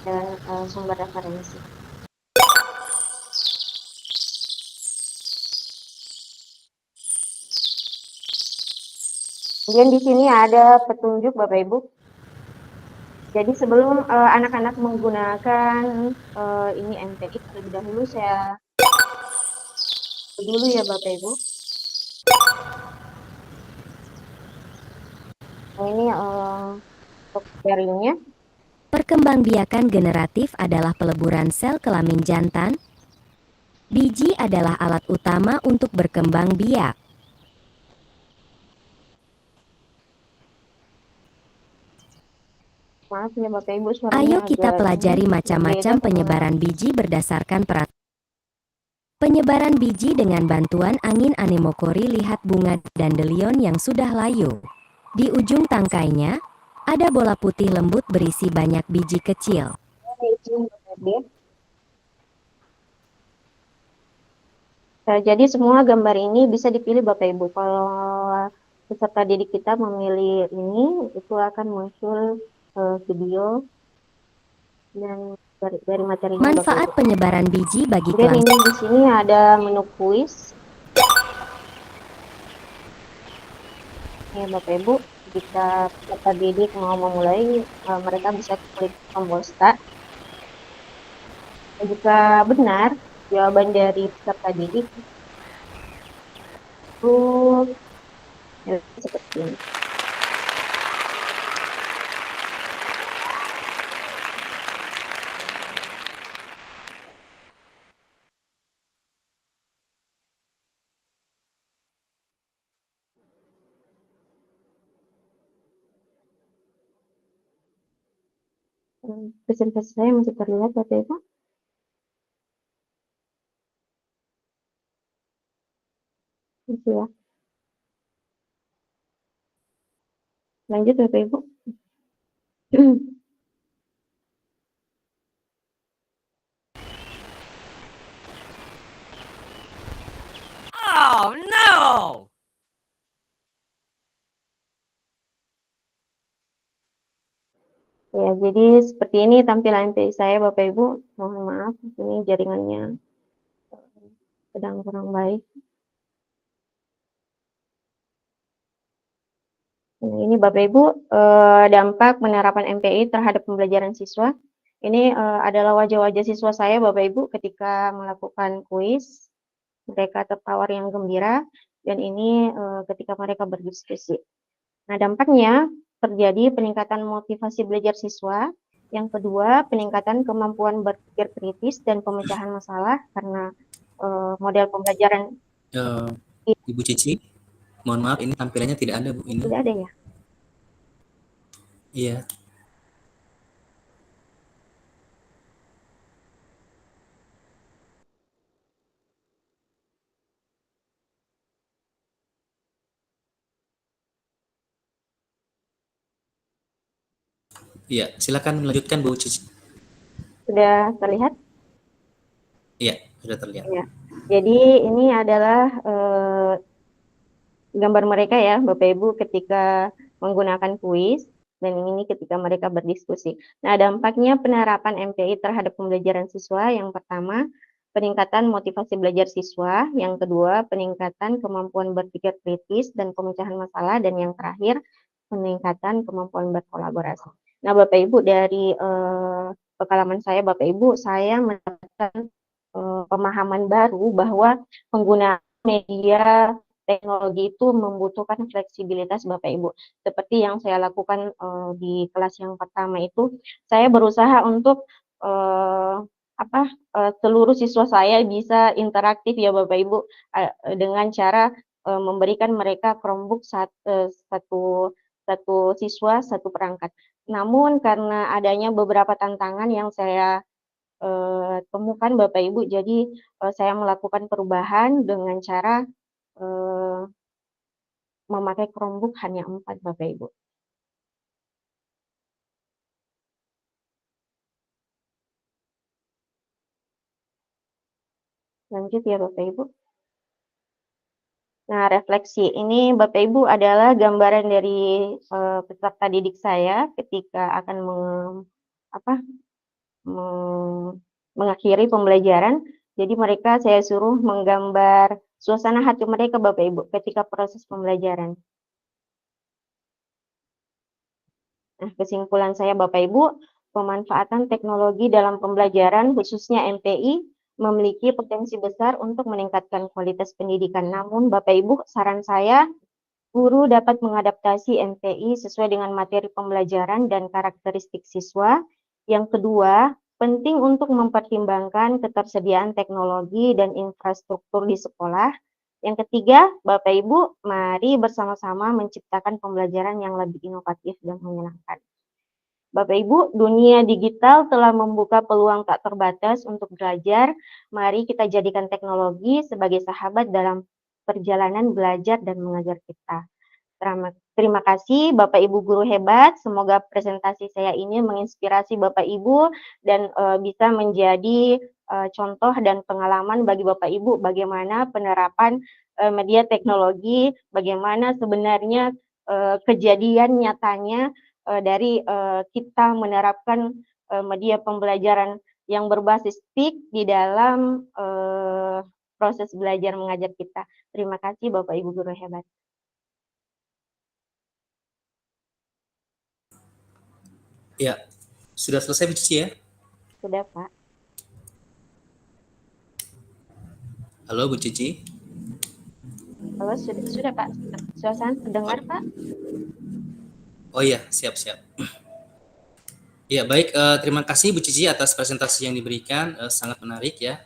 dan sumber referensi. Kemudian di sini ada petunjuk Bapak Ibu. Jadi sebelum anak-anak menggunakan ini MPI, terlebih dahulu saya dulu ya Bapak Ibu. Nah, ini untuk materialnya. Perkembangbiakan generatif adalah peleburan sel kelamin jantan. Biji adalah alat utama untuk berkembang biak. Maaf ya Bapak Ibu, suaranya Ayo kita agak pelajari ini, macam-macam berbeda. penyebaran biji berdasarkan peraturan. Penyebaran biji dengan bantuan angin anemokori. Lihat bunga dandelion yang sudah layu. Di ujung tangkainya, ada bola putih lembut berisi banyak biji kecil. Jadi semua gambar ini bisa dipilih Bapak Ibu. Kalau peserta didik kita memilih ini, itu akan muncul video dan dari materinya Bapak Manfaat Ibu. penyebaran biji bagi Kemudian ini kelangsungan. di sini ada menu kuis. Ya Bapak Ibu, jika peserta didik mau memulai, mereka bisa klik tombol start. Jika benar jawaban dari peserta didik, itu ya, seperti ini. Presentasi saya masih terlihat Bapak Ibu. Gitu ya. Lanjut Bapak Ibu. Oh no! Ya, jadi seperti ini tampilan MPI saya Bapak Ibu. Mohon maaf, ini jaringannya sedang kurang baik. Nah, ini Bapak Ibu, dampak penerapan MPI terhadap pembelajaran siswa. Ini adalah wajah-wajah siswa saya Bapak Ibu ketika melakukan kuis. Mereka tertawa yang gembira, dan ini ketika mereka berdiskusi. Nah, dampaknya terjadi peningkatan motivasi belajar siswa. Yang kedua, peningkatan kemampuan berpikir kritis dan pemecahan masalah karena model pembelajaran Ibu Cici, mohon maaf ini tampilannya tidak ada Bu ini. tidak ada ya. Iya. Iya, silakan melanjutkan Bu Cici. Sudah terlihat? Iya, sudah terlihat. Ya. Jadi ini adalah gambar mereka ya Bapak Ibu ketika menggunakan kuis, dan ini ketika mereka berdiskusi. Nah, dampaknya penerapan MPI terhadap pembelajaran siswa, yang pertama, peningkatan motivasi belajar siswa, yang kedua, peningkatan kemampuan berpikir kritis dan pemecahan masalah, dan yang terakhir, peningkatan kemampuan berkolaborasi. Nah, Bapak Ibu, dari pengalaman saya Bapak Ibu, saya mendapatkan pemahaman baru bahwa penggunaan media teknologi itu membutuhkan fleksibilitas Bapak Ibu. Seperti yang saya lakukan di kelas yang pertama itu, saya berusaha untuk seluruh siswa saya bisa interaktif ya Bapak Ibu, dengan cara memberikan mereka Chromebook satu siswa satu perangkat. Namun karena adanya beberapa tantangan yang saya temukan Bapak Ibu, jadi saya melakukan perubahan dengan cara memakai Chromebook hanya 4 Bapak Ibu. Lanjut ya Bapak Ibu. Nah, refleksi ini Bapak Ibu adalah gambaran dari peserta didik saya ketika akan mengakhiri pembelajaran. Jadi mereka saya suruh menggambar suasana hati mereka Bapak Ibu ketika proses pembelajaran. Nah, kesimpulan saya Bapak Ibu, pemanfaatan teknologi dalam pembelajaran khususnya MPI memiliki potensi besar untuk meningkatkan kualitas pendidikan. Namun Bapak Ibu, saran saya guru dapat mengadaptasi MPI sesuai dengan materi pembelajaran dan karakteristik siswa. Yang kedua, penting untuk mempertimbangkan ketersediaan teknologi dan infrastruktur di sekolah. Yang ketiga, Bapak Ibu, mari bersama-sama menciptakan pembelajaran yang lebih inovatif dan menyenangkan. Bapak Ibu, dunia digital telah membuka peluang tak terbatas untuk belajar. Mari kita jadikan teknologi sebagai sahabat dalam perjalanan belajar dan mengajar kita. Terima kasih Bapak Ibu guru hebat. Semoga presentasi saya ini menginspirasi Bapak Ibu dan bisa menjadi contoh dan pengalaman bagi Bapak Ibu bagaimana penerapan media teknologi, bagaimana sebenarnya kejadian nyatanya dari kita menerapkan media pembelajaran yang berbasis TIK di dalam proses belajar mengajar kita. Terima kasih Bapak Ibu guru hebat. Ya, sudah selesai Bu Cici ya? Sudah, Pak. Halo Bu Cici. Halo, sudah Pak. Suasana terdengar, Pak? Oh iya, siap-siap. Ya, baik. Terima kasih Bu Cici atas presentasi yang diberikan. Sangat menarik ya,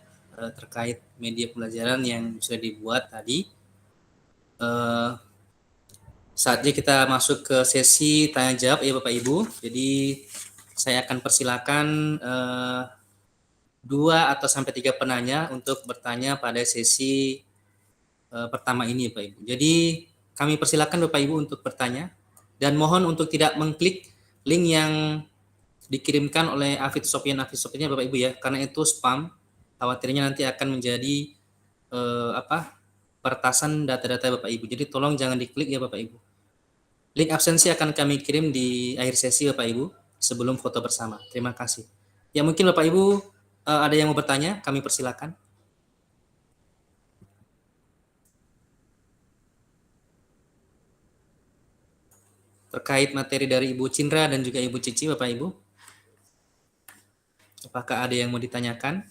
terkait media pembelajaran yang sudah dibuat tadi. Saatnya kita masuk ke sesi tanya jawab ya Bapak Ibu. Jadi saya akan persilakan 2 atau sampai 3 penanya untuk bertanya pada sesi pertama ini Bapak Ibu. Jadi kami persilakan Bapak Ibu untuk bertanya dan mohon untuk tidak mengklik link yang dikirimkan oleh Afid Sofian Bapak Ibu ya, karena itu spam. Khawatirnya nanti akan menjadi peretasan data-data Bapak Ibu. Jadi tolong jangan diklik ya Bapak Ibu. Link absensi akan kami kirim di akhir sesi Bapak Ibu sebelum foto bersama. Terima kasih. Ya mungkin Bapak Ibu ada yang mau bertanya, kami persilakan. Terkait materi dari Ibu Cindra dan juga Ibu Cici Bapak Ibu. Apakah ada yang mau ditanyakan?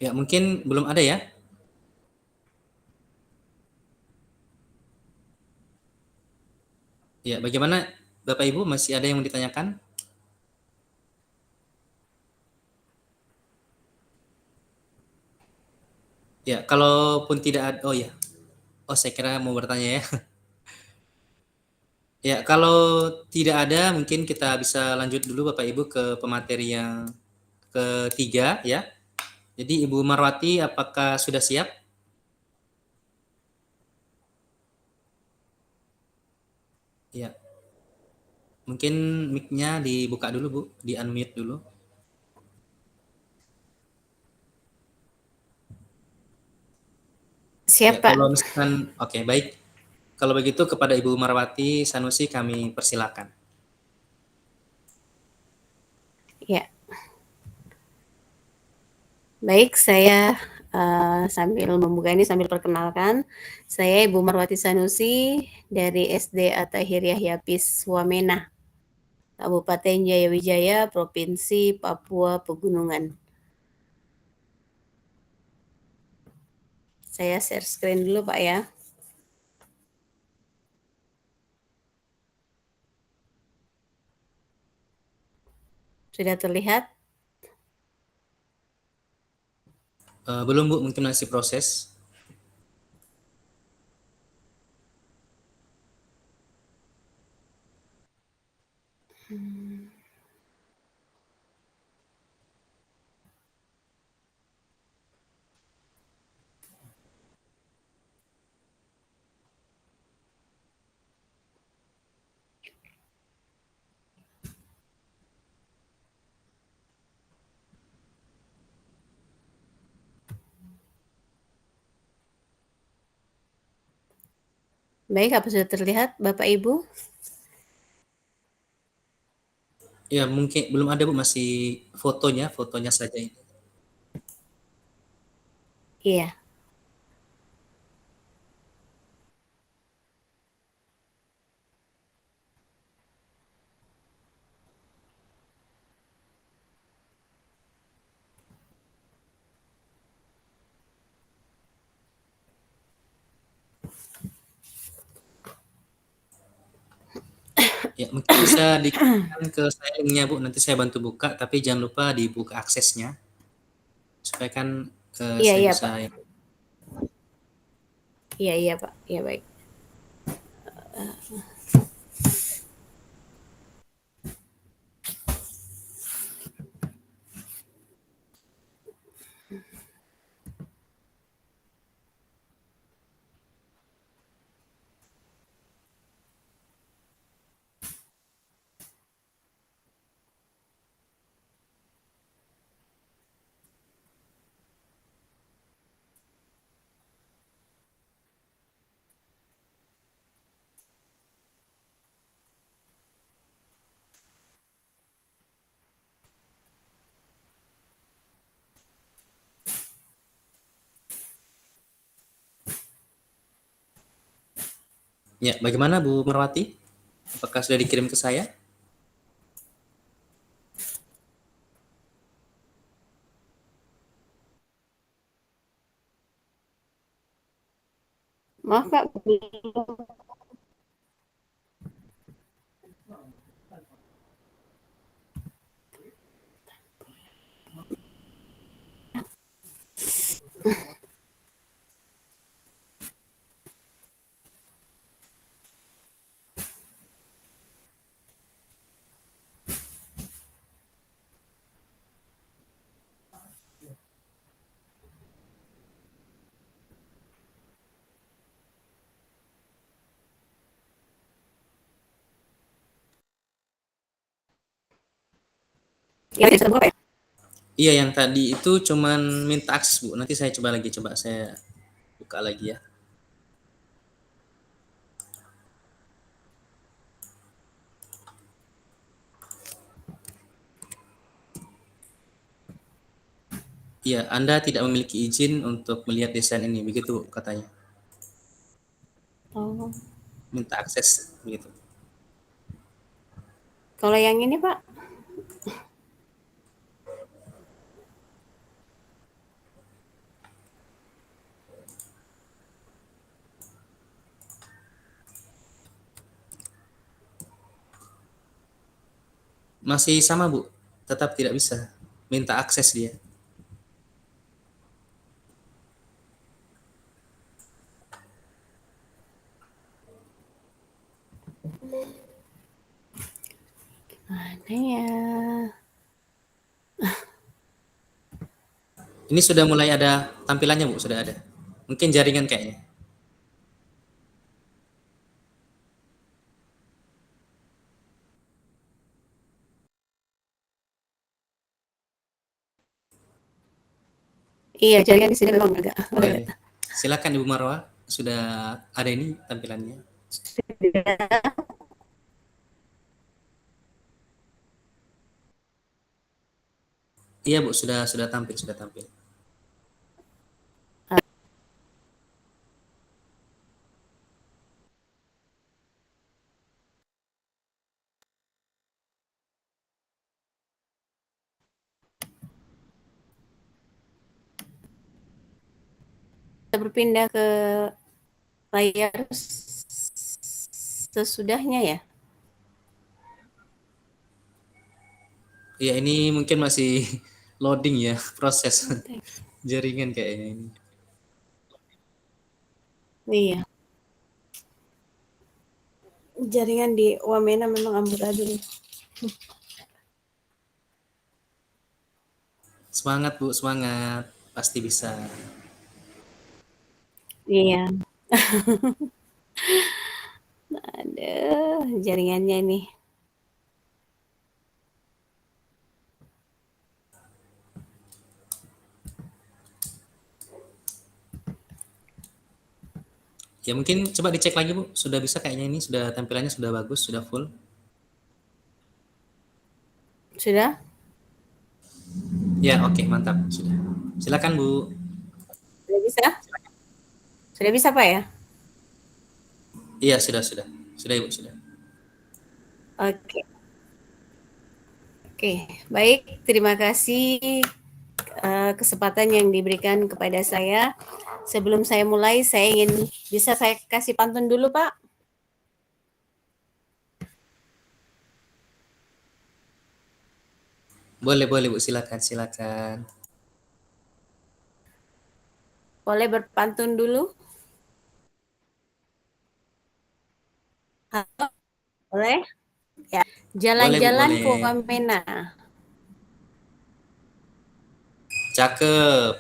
Ya mungkin belum ada ya. Ya, bagaimana Bapak Ibu, masih ada yang mau ditanyakan? Ya, kalaupun tidak ada, oh ya. Oh, saya kira mau bertanya ya. Ya, kalau tidak ada mungkin kita bisa lanjut dulu Bapak Ibu ke pemateri yang ketiga ya. Jadi Ibu Marwati apakah sudah siap? Ya. Mungkin mic-nya dibuka dulu Bu, di-unmute dulu. Siap, Ya, Pak. kalau misalkan oke, baik. Kalau begitu kepada Ibu Marwati Sanusi kami persilakan. Ya. Baik, saya sambil membuka ini sambil perkenalkan. Saya Ibu Marwati Sanusi dari SD At-Tahir Yahya Pis Wamena, Kabupaten Jayawijaya, Provinsi Papua Pegunungan. Saya share screen dulu, Pak ya. Sudah terlihat? Belum Bu, mungkin masih proses. Baik, apa sudah terlihat Bapak Ibu? Ya, mungkin belum ada Bu, masih fotonya saja ini. Iya. Ya, mungkin bisa dikirimkan ke saya linknya Bu, nanti saya bantu buka, tapi jangan lupa dibuka aksesnya, supaya kan Iya, saya iya, bisa. Pak. Iya, iya, Pak. Iya, baik. Ya, bagaimana Bu Marwati? Apakah sudah dikirim ke saya? Maaf, Pak. Belum. Ya, sudah buka, Pak, ya? Iya, yang tadi itu cuman minta akses Bu. Nanti saya coba lagi, coba saya buka lagi ya. Iya, Anda tidak memiliki izin untuk melihat desain ini, begitu Bu, katanya. Oh. Minta akses, begitu. Kalau yang ini, Pak? Masih sama Bu, tetap tidak bisa. Minta akses dia. Mana ya? Ini sudah mulai ada tampilannya Bu, sudah ada. Mungkin jaringan kayaknya. Iya, jaringan di sini memang agak. Oh iya. Silakan Ibu Marwa, sudah ada ini tampilannya. Iya Bu, sudah tampil, sudah tampil. Kita berpindah ke layar sesudahnya ya. Iya, ini mungkin masih loading ya, proses jaringan kayaknya ini. Iya. Jaringan di Wamena memang amburadul. Semangat Bu, semangat. Pasti bisa. Iya. Aduh, jaringannya nih. Ya mungkin coba dicek lagi Bu, sudah bisa kayaknya ini, sudah tampilannya sudah bagus, sudah full. Sudah? Ya, oke, mantap, sudah. Silakan Bu. Sudah bisa? Sudah bisa, Pak ya? Iya, sudah. Sudah Ibu, sudah. Oke. Oke, baik. Terima kasih kesempatan yang diberikan kepada saya. Sebelum saya mulai, bisa saya kasih pantun dulu, Pak? Boleh, boleh Bu, silakan, silakan. Boleh berpantun dulu? Halo, boleh? Ya. Boleh Bu, Jalan-jalan ke boleh. Wamena. Cakep.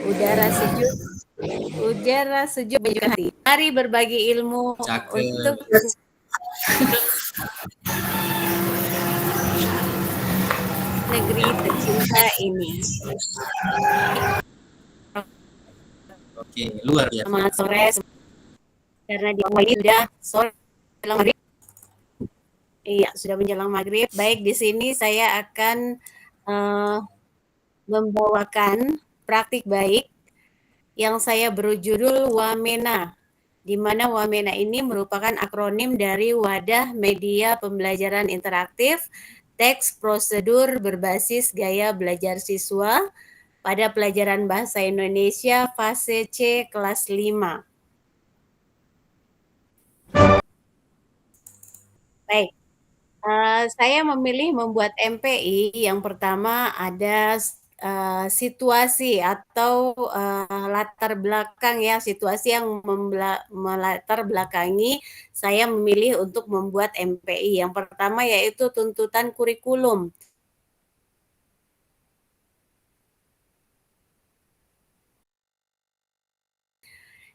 Udara sejuk, udara sejuk menyukai hati. Mari berbagi ilmu Cakep. untuk negeri tercinta ini. Oke, luar biasa. Selamat sore, karena di awal ini sudah sore menjelang maghrib. Iya, sudah menjelang maghrib. Baik, di sini saya akan membawakan praktik baik yang saya berjudul Wamena, di mana Wamena ini merupakan akronim dari Wadah Media Pembelajaran Interaktif Teks Prosedur Berbasis Gaya Belajar Siswa pada pelajaran Bahasa Indonesia fase C kelas 5. Baik, saya memilih membuat MPI. Yang pertama ada situasi atau latar belakang ya, situasi yang melatar belakangi saya memilih untuk membuat MPI. Yang pertama yaitu tuntutan kurikulum.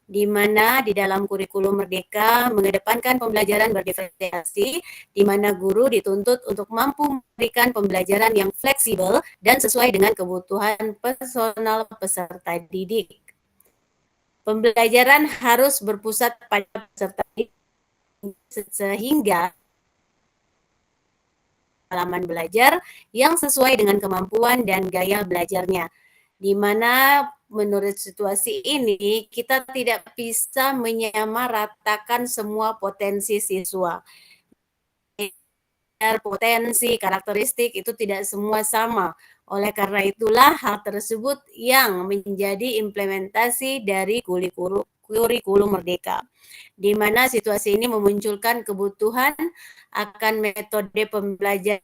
Di mana di dalam kurikulum Merdeka mengedepankan pembelajaran berdiferensiasi, di mana guru dituntut untuk mampu memberikan pembelajaran yang fleksibel dan sesuai dengan kebutuhan personal peserta didik. Pembelajaran harus berpusat pada peserta didik sehingga pengalaman belajar yang sesuai dengan kemampuan dan gaya belajarnya. Di mana menurut situasi ini kita tidak bisa menyamaratakan semua potensi siswa. Potensi, karakteristik itu tidak semua sama. Oleh karena itulah hal tersebut yang menjadi implementasi dari kurikulum Merdeka. Di mana situasi ini memunculkan kebutuhan akan metode pembelajaran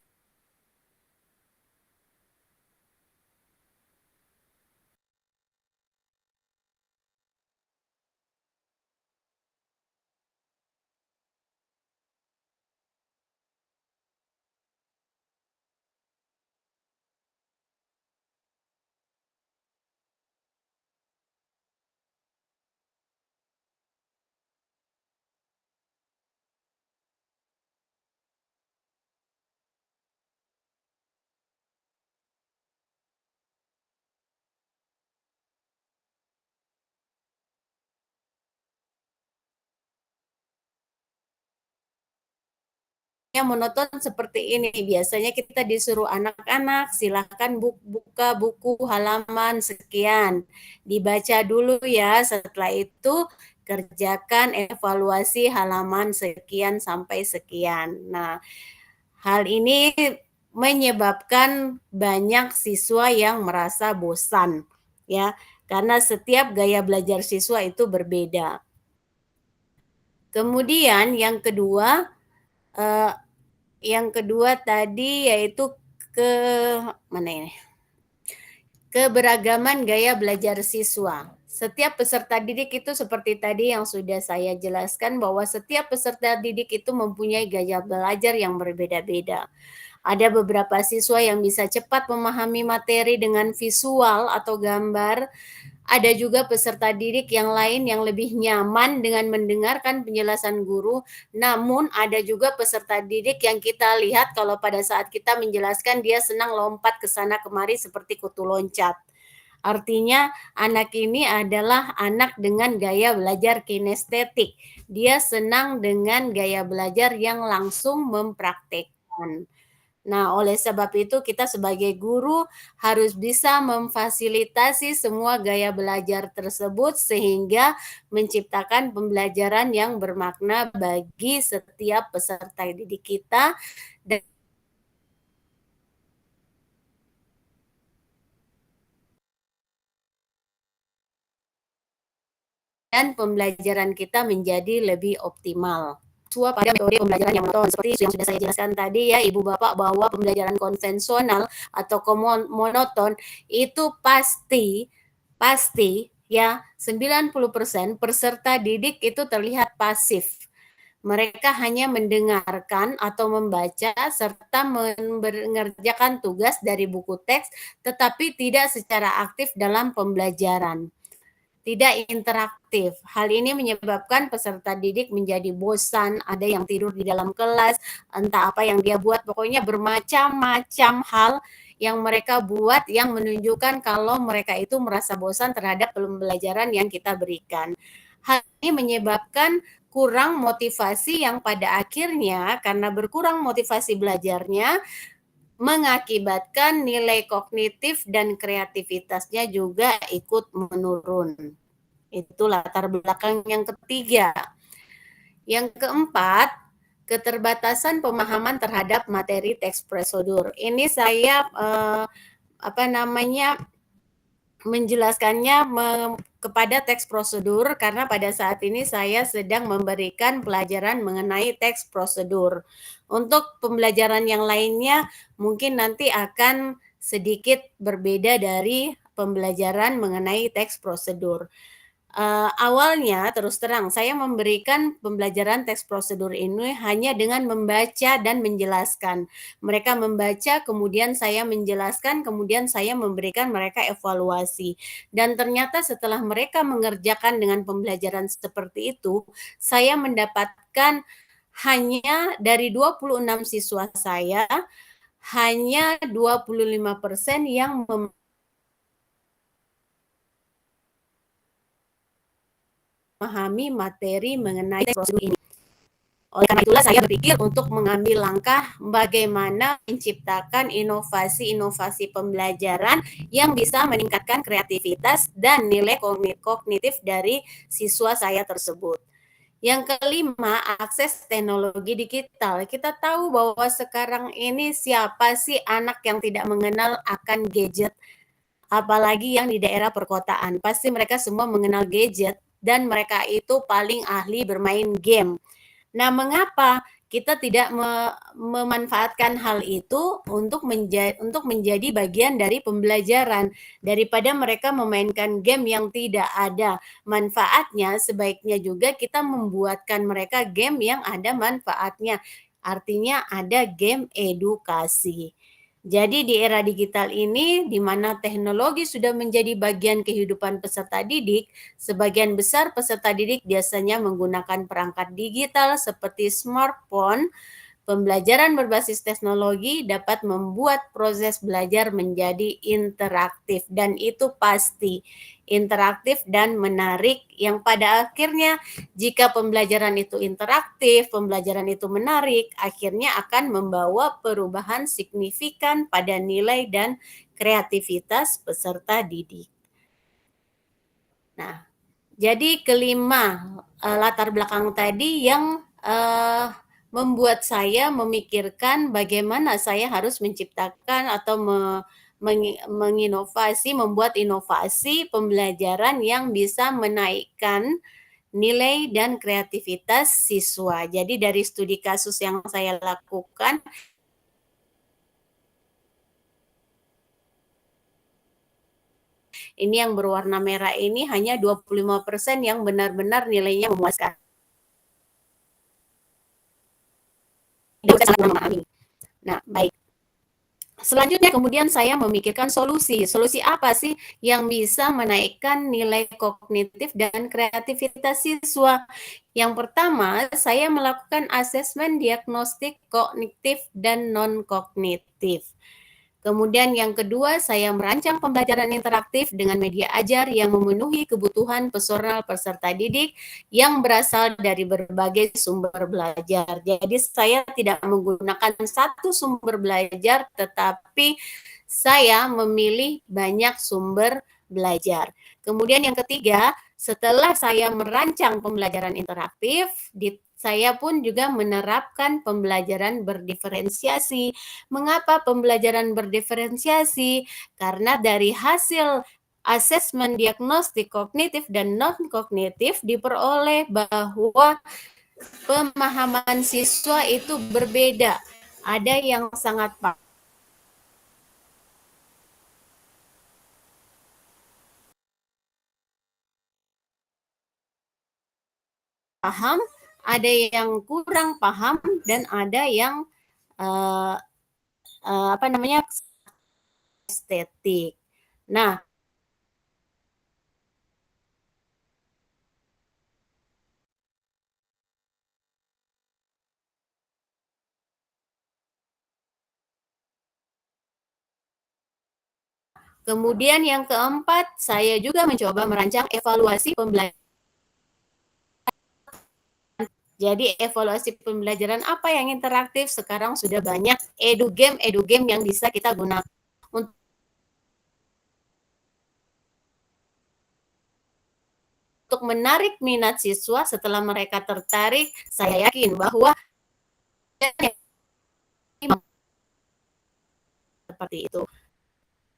yang monoton seperti ini. Biasanya kita disuruh anak-anak silahkan buka buku halaman sekian. Dibaca dulu ya, setelah itu kerjakan evaluasi halaman sekian sampai sekian. Nah, hal ini menyebabkan banyak siswa yang merasa bosan ya, karena setiap gaya belajar siswa itu berbeda. Kemudian yang kedua tadi yaitu keberagaman gaya belajar siswa. Setiap peserta didik itu seperti tadi yang sudah saya jelaskan bahwa setiap peserta didik itu mempunyai gaya belajar yang berbeda-beda. Ada beberapa siswa yang bisa cepat memahami materi dengan visual atau gambar. Ada juga peserta didik yang lain yang lebih nyaman dengan mendengarkan penjelasan guru. Namun ada juga peserta didik yang kita lihat kalau pada saat kita menjelaskan dia senang lompat ke sana kemari seperti kutu loncat. Artinya anak ini adalah anak dengan gaya belajar kinestetik. Dia senang dengan gaya belajar yang langsung mempraktekkan. Nah, oleh sebab itu kita sebagai guru harus bisa memfasilitasi semua gaya belajar tersebut sehingga menciptakan pembelajaran yang bermakna bagi setiap peserta didik kita dan pembelajaran kita menjadi lebih optimal. siswa pada metode pembelajaran yang monoton. Seperti yang sudah saya jelaskan tadi ya Ibu Bapak, bahwa pembelajaran konvensional atau monoton itu pasti ya 90% peserta didik itu terlihat pasif. Mereka hanya mendengarkan atau membaca serta mengerjakan tugas dari buku teks, tetapi tidak secara aktif dalam pembelajaran. Tidak interaktif. Hal ini menyebabkan peserta didik menjadi bosan, ada yang tidur di dalam kelas, entah apa yang dia buat, pokoknya bermacam-macam hal yang mereka buat yang menunjukkan kalau mereka itu merasa bosan terhadap pembelajaran yang kita berikan. Hal ini menyebabkan kurang motivasi yang pada akhirnya karena berkurang motivasi belajarnya mengakibatkan nilai kognitif dan kreativitasnya juga ikut menurun. Itu latar belakang yang ketiga. Yang keempat, keterbatasan pemahaman terhadap materi teks prosedur. Ini saya menjelaskannya kepada teks prosedur karena pada saat ini saya sedang memberikan pelajaran mengenai teks prosedur. Untuk pembelajaran yang lainnya mungkin nanti akan sedikit berbeda dari pembelajaran mengenai teks prosedur. Awalnya terus terang saya memberikan pembelajaran teks prosedur ini hanya dengan membaca dan menjelaskan. Mereka membaca, kemudian saya menjelaskan, kemudian saya memberikan mereka evaluasi. Dan ternyata setelah mereka mengerjakan dengan pembelajaran seperti itu, saya mendapatkan hanya dari 26 siswa saya, hanya 25% yang memahami materi mengenai prosedur ini. Oleh karena itulah saya berpikir untuk mengambil langkah bagaimana menciptakan inovasi-inovasi pembelajaran yang bisa meningkatkan kreativitas dan nilai kognitif dari siswa saya tersebut. Yang kelima, akses teknologi digital. Kita tahu bahwa sekarang ini siapa sih anak yang tidak mengenal akan gadget, apalagi yang di daerah perkotaan. Pasti mereka semua mengenal gadget dan mereka itu paling ahli bermain game. Nah, mengapa kita tidak memanfaatkan hal itu untuk menjadi bagian dari pembelajaran daripada mereka memainkan game yang tidak ada manfaatnya? Sebaiknya juga kita membuatkan mereka game yang ada manfaatnya. Artinya ada game edukasi. Jadi di era digital ini, di mana teknologi sudah menjadi bagian kehidupan peserta didik, sebagian besar peserta didik biasanya menggunakan perangkat digital seperti smartphone. Pembelajaran berbasis teknologi dapat membuat proses belajar menjadi interaktif, dan itu pasti interaktif dan menarik, yang pada akhirnya jika pembelajaran itu interaktif, pembelajaran itu menarik, akhirnya akan membawa perubahan signifikan pada nilai dan kreativitas peserta didik. Nah, jadi kelima latar belakang tadi yang membuat saya memikirkan bagaimana saya harus menciptakan atau membuat inovasi pembelajaran yang bisa menaikkan nilai dan kreativitas siswa. Jadi dari studi kasus yang saya lakukan, ini yang berwarna merah ini hanya 25% yang benar-benar nilainya memuaskan. Nah, baik. Selanjutnya kemudian saya memikirkan solusi. Solusi apa sih yang bisa menaikkan nilai kognitif dan kreativitas siswa? Yang pertama, saya melakukan asesmen diagnostik kognitif dan non-kognitif. Kemudian yang kedua, saya merancang pembelajaran interaktif dengan media ajar yang memenuhi kebutuhan personal peserta didik yang berasal dari berbagai sumber belajar. Jadi saya tidak menggunakan satu sumber belajar, tetapi saya memilih banyak sumber belajar. Kemudian yang ketiga, setelah saya merancang pembelajaran interaktif, saya pun juga menerapkan pembelajaran berdiferensiasi. Mengapa pembelajaran berdiferensiasi? Karena dari hasil asesmen diagnostik kognitif dan non-kognitif diperoleh bahwa pemahaman siswa itu berbeda. Ada yang sangat paham, ada yang kurang paham, dan ada yang apa namanya, estetik. Nah, kemudian yang keempat, saya juga mencoba merancang evaluasi pembelajaran. Jadi evaluasi pembelajaran apa yang interaktif? Sekarang sudah banyak edu game yang bisa kita gunakan untuk menarik minat siswa. Setelah mereka tertarik, saya yakin bahwa seperti itu.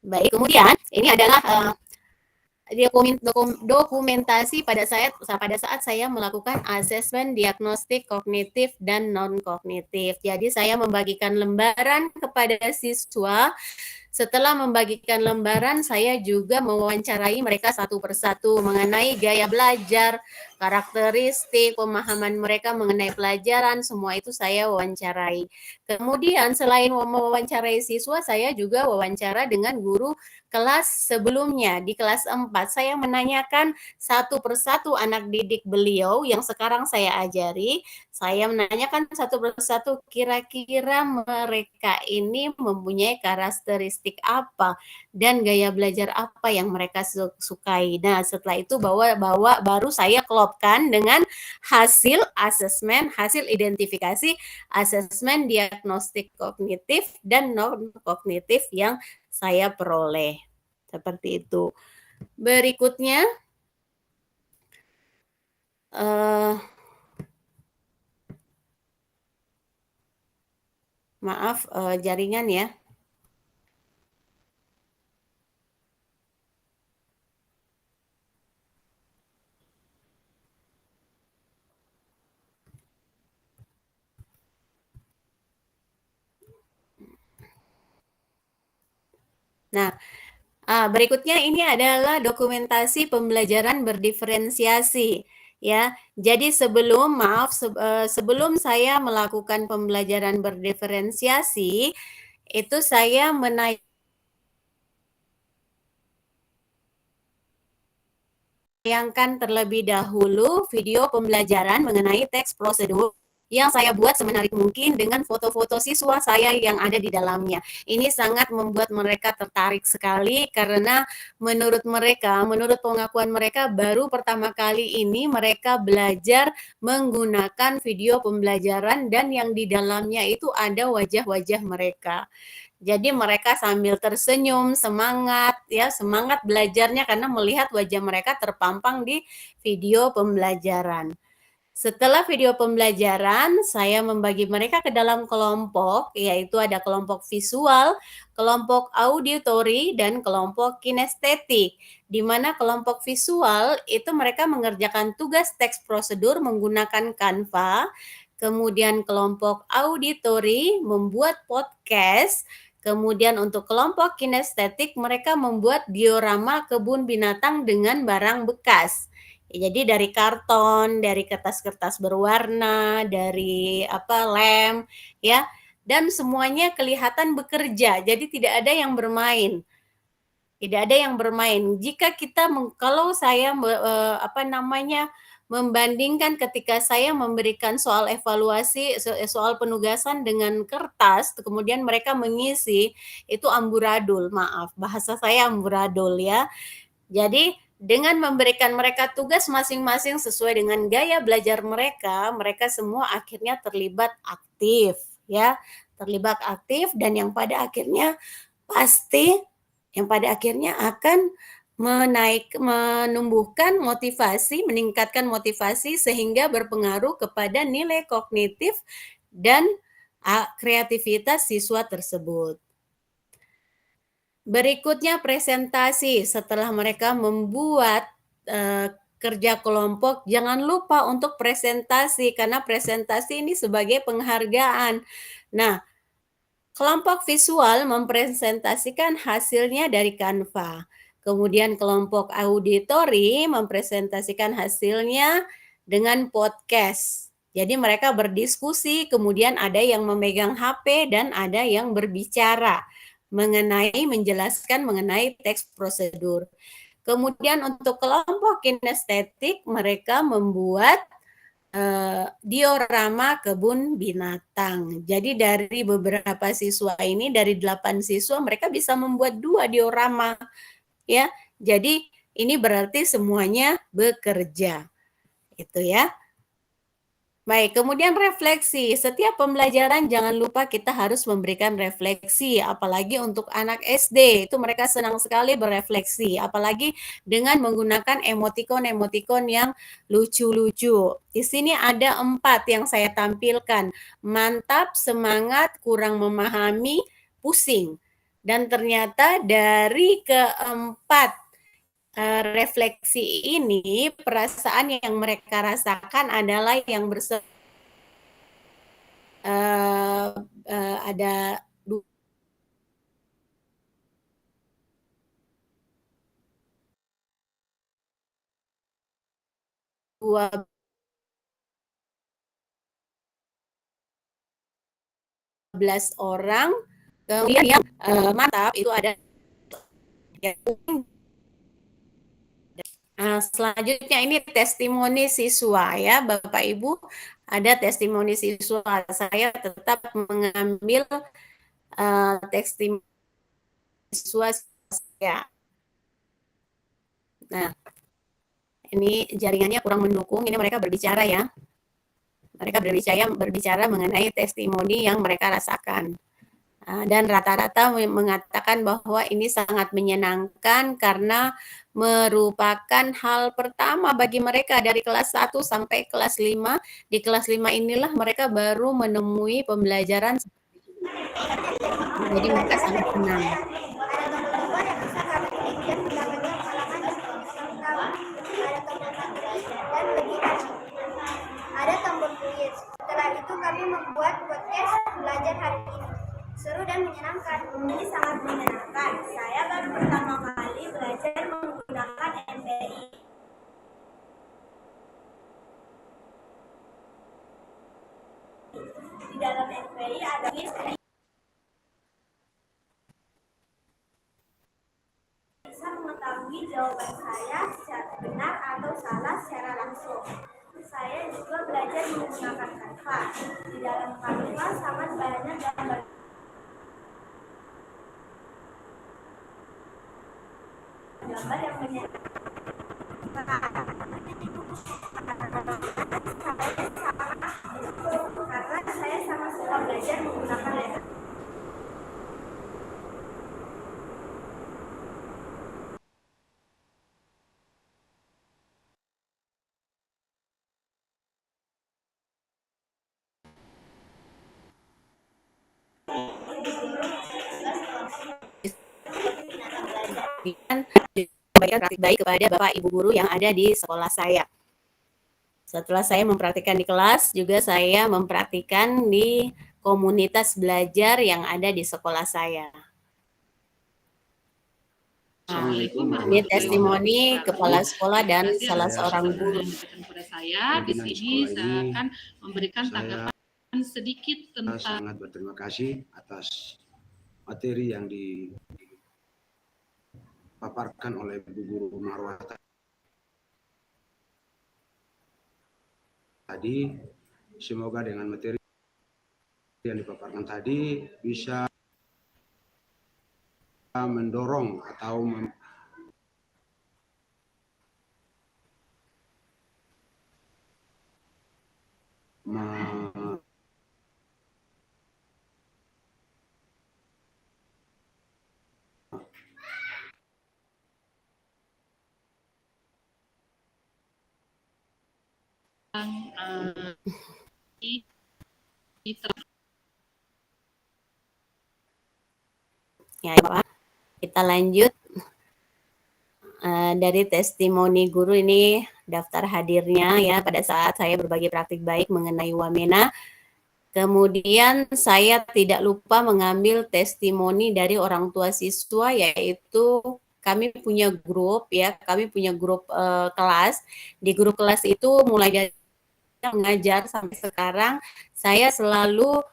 Baik, kemudian ini adalah dokumentasi pada saat saya melakukan asesmen diagnostik kognitif dan non kognitif. Jadi saya membagikan lembaran kepada siswa. Setelah membagikan lembaran, saya juga mewawancarai mereka satu persatu mengenai gaya belajar, karakteristik, pemahaman mereka mengenai pelajaran, semua itu saya wawancarai. Kemudian selain mewawancarai siswa, saya juga wawancara dengan guru kelas sebelumnya. Di kelas 4, saya menanyakan satu persatu anak didik beliau yang sekarang saya ajari. Saya menanyakan satu persatu, kira-kira mereka ini mempunyai karakteristik apa dan gaya belajar apa yang mereka sukai. Nah, setelah itu baru saya klopkan dengan hasil asesmen, hasil identifikasi asesmen diagnostik kognitif dan non kognitif yang saya peroleh. Seperti itu. Berikutnya, maaf, jaringan ya. Nah, berikutnya ini adalah dokumentasi pembelajaran berdiferensiasi. Ya, jadi sebelum saya melakukan pembelajaran berdiferensiasi, itu saya menayangkan terlebih dahulu video pembelajaran mengenai teks prosedur yang saya buat semenarik mungkin dengan foto-foto siswa saya yang ada di dalamnya. Ini sangat membuat mereka tertarik sekali karena menurut pengakuan mereka, baru pertama kali ini mereka belajar menggunakan video pembelajaran dan yang di dalamnya itu ada wajah-wajah mereka. Jadi mereka sambil tersenyum, semangat belajarnya karena melihat wajah mereka terpampang di video pembelajaran. Setelah video pembelajaran, saya membagi mereka ke dalam kelompok, yaitu ada kelompok visual, kelompok auditory, dan kelompok kinestetik. Di mana kelompok visual itu mereka mengerjakan tugas teks prosedur menggunakan Canva, kemudian kelompok auditory membuat podcast, kemudian untuk kelompok kinestetik mereka membuat diorama kebun binatang dengan barang bekas. Jadi dari karton, dari kertas-kertas berwarna, dari lem, ya, dan semuanya kelihatan bekerja. Jadi tidak ada yang bermain. Tidak ada yang bermain. Jika kita kalau saya membandingkan ketika saya memberikan soal evaluasi, soal penugasan dengan kertas, kemudian mereka mengisi, itu amburadul, maaf, bahasa saya amburadul ya. Jadi dengan memberikan mereka tugas masing-masing sesuai dengan gaya belajar mereka, mereka semua akhirnya terlibat aktif, ya, terlibat aktif dan yang pada akhirnya akan menumbuhkan motivasi, meningkatkan motivasi sehingga berpengaruh kepada nilai kognitif dan kreativitas siswa tersebut. Berikutnya presentasi. Setelah mereka membuat kerja kelompok, jangan lupa untuk presentasi, karena presentasi ini sebagai penghargaan. Nah, kelompok visual mempresentasikan hasilnya dari Canva. Kemudian kelompok auditori mempresentasikan hasilnya dengan podcast. Jadi mereka berdiskusi, kemudian ada yang memegang HP dan ada yang berbicara menjelaskan mengenai teks prosedur. Kemudian untuk kelompok kinestetik mereka membuat diorama kebun binatang. Jadi dari beberapa siswa ini, dari 8 siswa, mereka bisa membuat 2 diorama. Ya, jadi ini berarti semuanya bekerja. Itu ya. Baik, kemudian refleksi. Setiap pembelajaran jangan lupa kita harus memberikan refleksi, apalagi untuk anak SD. Itu mereka senang sekali berefleksi, apalagi dengan menggunakan emotikon-emotikon yang lucu-lucu. Di sini ada 4 yang saya tampilkan. Mantap, semangat, kurang memahami, pusing. Dan ternyata dari keempat refleksi ini, perasaan yang mereka rasakan adalah yang ada 12 orang. Kemudian yang mantap itu ada selanjutnya ini testimoni siswa ya, Bapak Ibu, ada testimoni siswa. Saya tetap mengambil testimoni siswa saya. Nah, ini jaringannya kurang mendukung, ini mereka berbicara ya. Mereka berbicara mengenai testimoni yang mereka rasakan. Dan rata-rata mengatakan bahwa ini sangat menyenangkan karena merupakan hal pertama bagi mereka dari kelas 1 sampai kelas 5. Di kelas 5 inilah mereka baru menemui pembelajaran. Jadi mereka sangat senang. Ada tombol kuis. Setelah itu kami membuat podcast belajar hari ini. Seru dan menyenangkan. Ini sangat menyenangkan. Saya baru pertama kali belajar menggunakan MBI. Di dalam MBI ada bisa mengetahui jawaban saya secara benar atau salah secara langsung. Saya juga belajar menggunakan Canva. Di dalam Canva sangat banyak gambar yang menyenangkan. Karena saya sangat suka belajar menggunakan laptop. Baik kepada Bapak Ibu guru yang ada di sekolah saya. Setelah saya mempraktikkan di kelas, juga saya mempraktikkan di komunitas belajar yang ada di sekolah saya. Ini testimoni kepala sekolah dan salah seorang guru. Kepada saya di sini saya akan memberikan tanggapan sedikit tentang. Sangat berterima kasih atas materi yang dipaparkan oleh Bu Guru Marwah tadi. Semoga dengan materi yang dipaparkan tadi bisa mendorong atau Ya, Pak. Kita lanjut. dari testimoni guru ini daftar hadirnya ya pada saat saya berbagi praktik baik mengenai Wamena. Kemudian saya tidak lupa mengambil testimoni dari orang tua siswa, yaitu kami punya grup ya, kami punya grup kelas. Di grup kelas itu mulai dari mengajar sampai sekarang saya selalu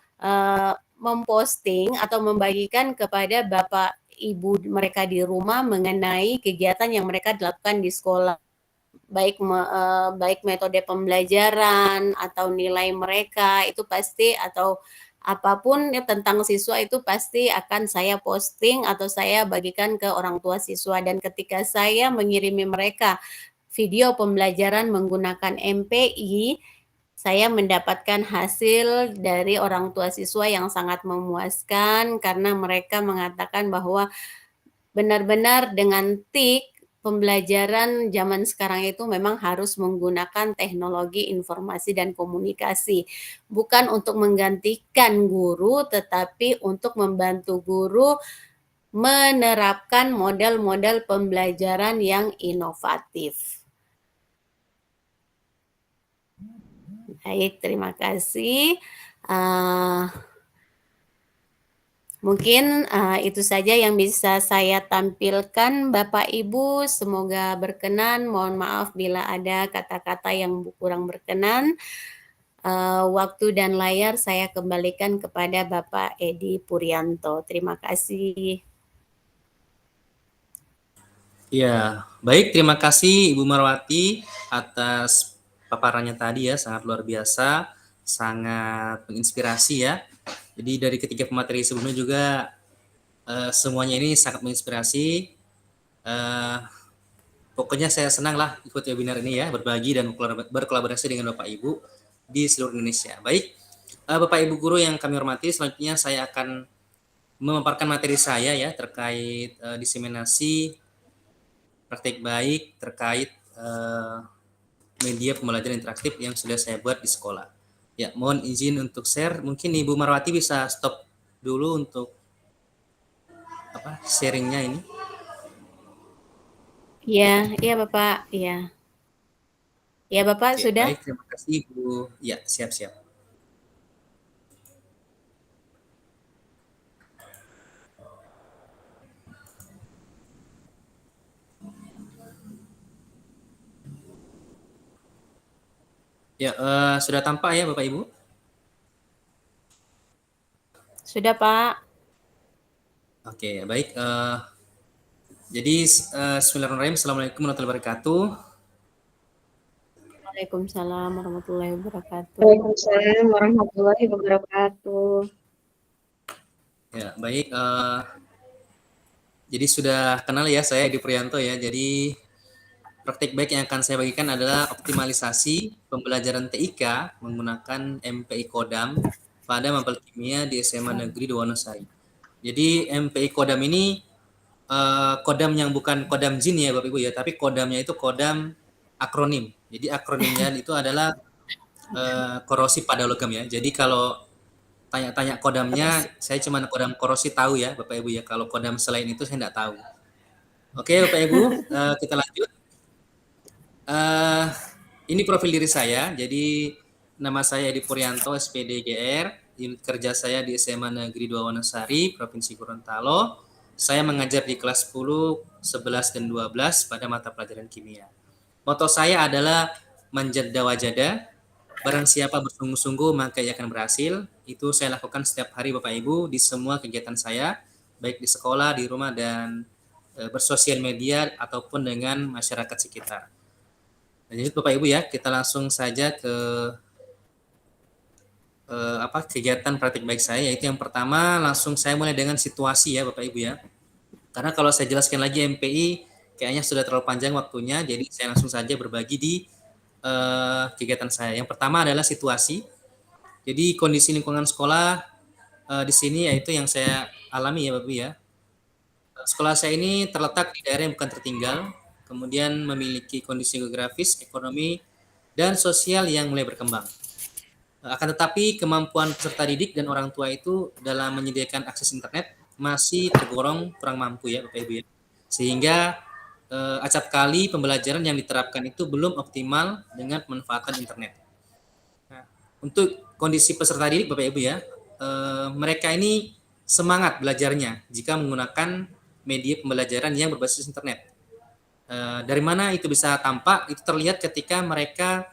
memposting atau membagikan kepada bapak ibu mereka di rumah mengenai kegiatan yang mereka lakukan di sekolah, baik metode pembelajaran atau nilai mereka itu pasti, atau apapun ya tentang siswa itu pasti akan saya posting atau saya bagikan ke orang tua siswa. Dan ketika saya mengirimi mereka video pembelajaran menggunakan MPI, saya mendapatkan hasil dari orang tua siswa yang sangat memuaskan karena mereka mengatakan bahwa benar-benar dengan TIK pembelajaran zaman sekarang itu memang harus menggunakan teknologi informasi dan komunikasi. Bukan untuk menggantikan guru, tetapi untuk membantu guru menerapkan model-model pembelajaran yang inovatif. Baik, terima kasih. Mungkin itu saja yang bisa saya tampilkan Bapak Ibu, semoga berkenan. Mohon maaf bila ada kata-kata yang kurang berkenan. Waktu dan layar saya kembalikan kepada Bapak Edi Puryanto. Terima kasih. Ya, baik, terima kasih Ibu Marwati atas paparannya tadi ya, sangat luar biasa, sangat menginspirasi ya. Jadi dari ketiga pemateri sebelumnya juga semuanya ini sangat menginspirasi. Pokoknya saya senang lah ikut webinar ini ya, berbagi dan berkolaborasi dengan Bapak Ibu di seluruh Indonesia. Baik, Bapak Ibu guru yang kami hormati, selanjutnya saya akan memaparkan materi saya ya terkait diseminasi praktik baik terkait media pembelajaran interaktif yang sudah saya buat di sekolah. Ya, mohon izin untuk share. Mungkin Ibu Marwati bisa stop dulu untuk sharingnya ini. Iya Bapak, iya. Ya Bapak, oke, sudah. Baik, terima kasih Ibu. Ya, siap-siap. Ya, sudah tampak ya Bapak Ibu? Sudah Pak. Oke, baik. Jadi, bismillahirrahmanirrahim. Assalamualaikum warahmatullahi wabarakatuh. Waalaikumsalam warahmatullahi wabarakatuh. Waalaikumsalam warahmatullahi wabarakatuh. Ya, baik. Jadi sudah kenal ya saya Edi Puryanto ya. Jadi praktik baik yang akan saya bagikan adalah optimalisasi pembelajaran TIK menggunakan MPI Kodam pada mapel kimia di SMA Negeri Wonosari. Jadi MPI Kodam ini kodam yang bukan kodam jin ya Bapak Ibu ya, tapi kodamnya itu kodam akronim. Jadi akronimnya itu adalah korosi pada logam ya. Jadi kalau tanya-tanya kodamnya, saya cuma kodam korosi tahu ya Bapak Ibu ya. Kalau kodam selain itu saya tidak tahu. Oke Bapak Ibu, kita lanjut. Ini profil diri saya. Jadi nama saya Edi Puryanto, SPD GR. Unit kerja saya di SMA Negeri 2 Wonosari, Provinsi Gorontalo. Saya mengajar di kelas 10, 11, dan 12 pada mata pelajaran kimia. Moto saya adalah manjada wajada, barang siapa bersungguh-sungguh maka ia akan berhasil. Itu saya lakukan setiap hari Bapak Ibu di semua kegiatan saya, baik di sekolah, di rumah, dan bersosial media ataupun dengan masyarakat sekitar. Jadi Bapak Ibu ya, kita langsung saja ke kegiatan praktik baik saya, yaitu yang pertama langsung saya mulai dengan situasi ya Bapak Ibu ya. Karena kalau saya jelaskan lagi MPI kayaknya sudah terlalu panjang waktunya, jadi saya langsung saja berbagi di kegiatan saya. Yang pertama adalah situasi. Jadi kondisi lingkungan sekolah di sini yaitu yang saya alami ya Bapak Ibu ya. Sekolah saya ini terletak di daerah yang bukan tertinggal, kemudian memiliki kondisi geografis, ekonomi, dan sosial yang mulai berkembang. Akan tetapi kemampuan peserta didik dan orang tua itu dalam menyediakan akses internet masih tergolong kurang mampu ya Bapak Ibu ya. Sehingga acap kali pembelajaran yang diterapkan itu belum optimal dengan pemanfaatan internet. Nah, untuk kondisi peserta didik Bapak Ibu ya, mereka ini semangat belajarnya jika menggunakan media pembelajaran yang berbasis internet. Dari mana itu bisa tampak? Itu terlihat ketika mereka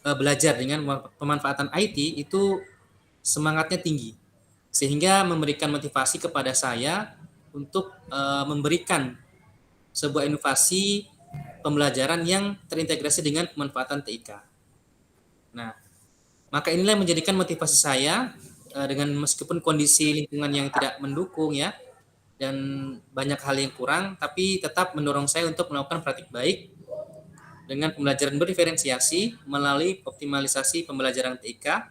belajar dengan pemanfaatan IT itu semangatnya tinggi, sehingga memberikan motivasi kepada saya untuk memberikan sebuah inovasi pembelajaran yang terintegrasi dengan pemanfaatan TIK. Nah, maka inilah yang menjadikan motivasi saya dengan meskipun kondisi lingkungan yang tidak mendukung ya, dan banyak hal yang kurang, tapi tetap mendorong saya untuk melakukan praktik baik dengan pembelajaran berdiferensiasi melalui optimalisasi pembelajaran TIK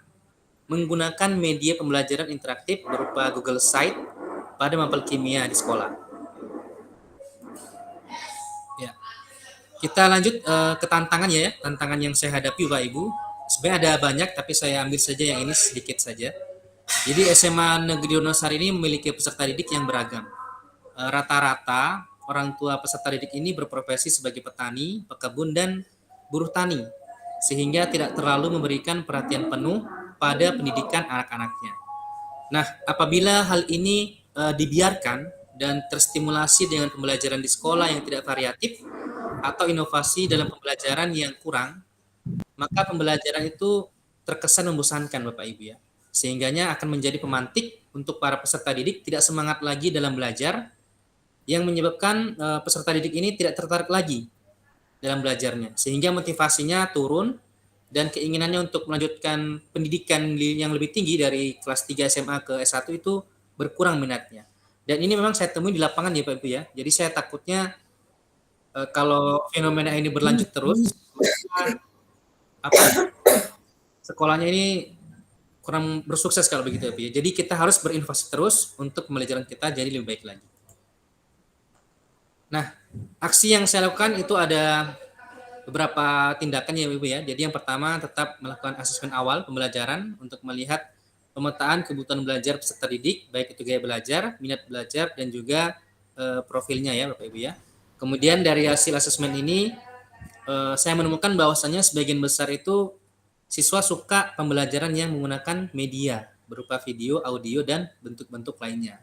menggunakan media pembelajaran interaktif berupa Google Site pada mapel kimia di sekolah. Ya. Kita lanjut ke tantangan ya, tantangan yang saya hadapi Bapak Ibu. Sebenarnya ada banyak, tapi saya ambil saja yang ini sedikit saja. Jadi SMA Negeri Wonosari ini memiliki peserta didik yang beragam. Rata-rata orang tua peserta didik ini berprofesi sebagai petani, pekebun, dan buruh tani, sehingga tidak terlalu memberikan perhatian penuh pada pendidikan anak-anaknya. Nah, apabila hal ini dibiarkan dan terstimulasi dengan pembelajaran di sekolah yang tidak variatif atau inovasi dalam pembelajaran yang kurang, maka pembelajaran itu terkesan membosankan Bapak Ibu ya. Sehingganya akan menjadi pemantik untuk para peserta didik tidak semangat lagi dalam belajar, yang menyebabkan peserta didik ini tidak tertarik lagi dalam belajarnya, sehingga motivasinya turun dan keinginannya untuk melanjutkan pendidikan yang lebih tinggi dari kelas 3 SMA ke S1 itu berkurang minatnya. Dan ini memang saya temui di lapangan ya Pak Ibu ya. Jadi saya takutnya kalau fenomena ini berlanjut terus, sekolahnya ini kurang bersukses kalau begitu Pak ya. Jadi kita harus berinovasi terus untuk pembelajaran kita jadi lebih baik lagi. Nah, aksi yang saya lakukan itu ada beberapa tindakan ya Ibu ya. Jadi yang pertama tetap melakukan asesmen awal pembelajaran untuk melihat pemetaan kebutuhan belajar peserta didik, baik itu gaya belajar, minat belajar, dan juga profilnya ya Bapak Ibu ya. Kemudian dari hasil asesmen ini, saya menemukan bahwasannya sebagian besar itu siswa suka pembelajaran yang menggunakan media berupa video, audio, dan bentuk-bentuk lainnya.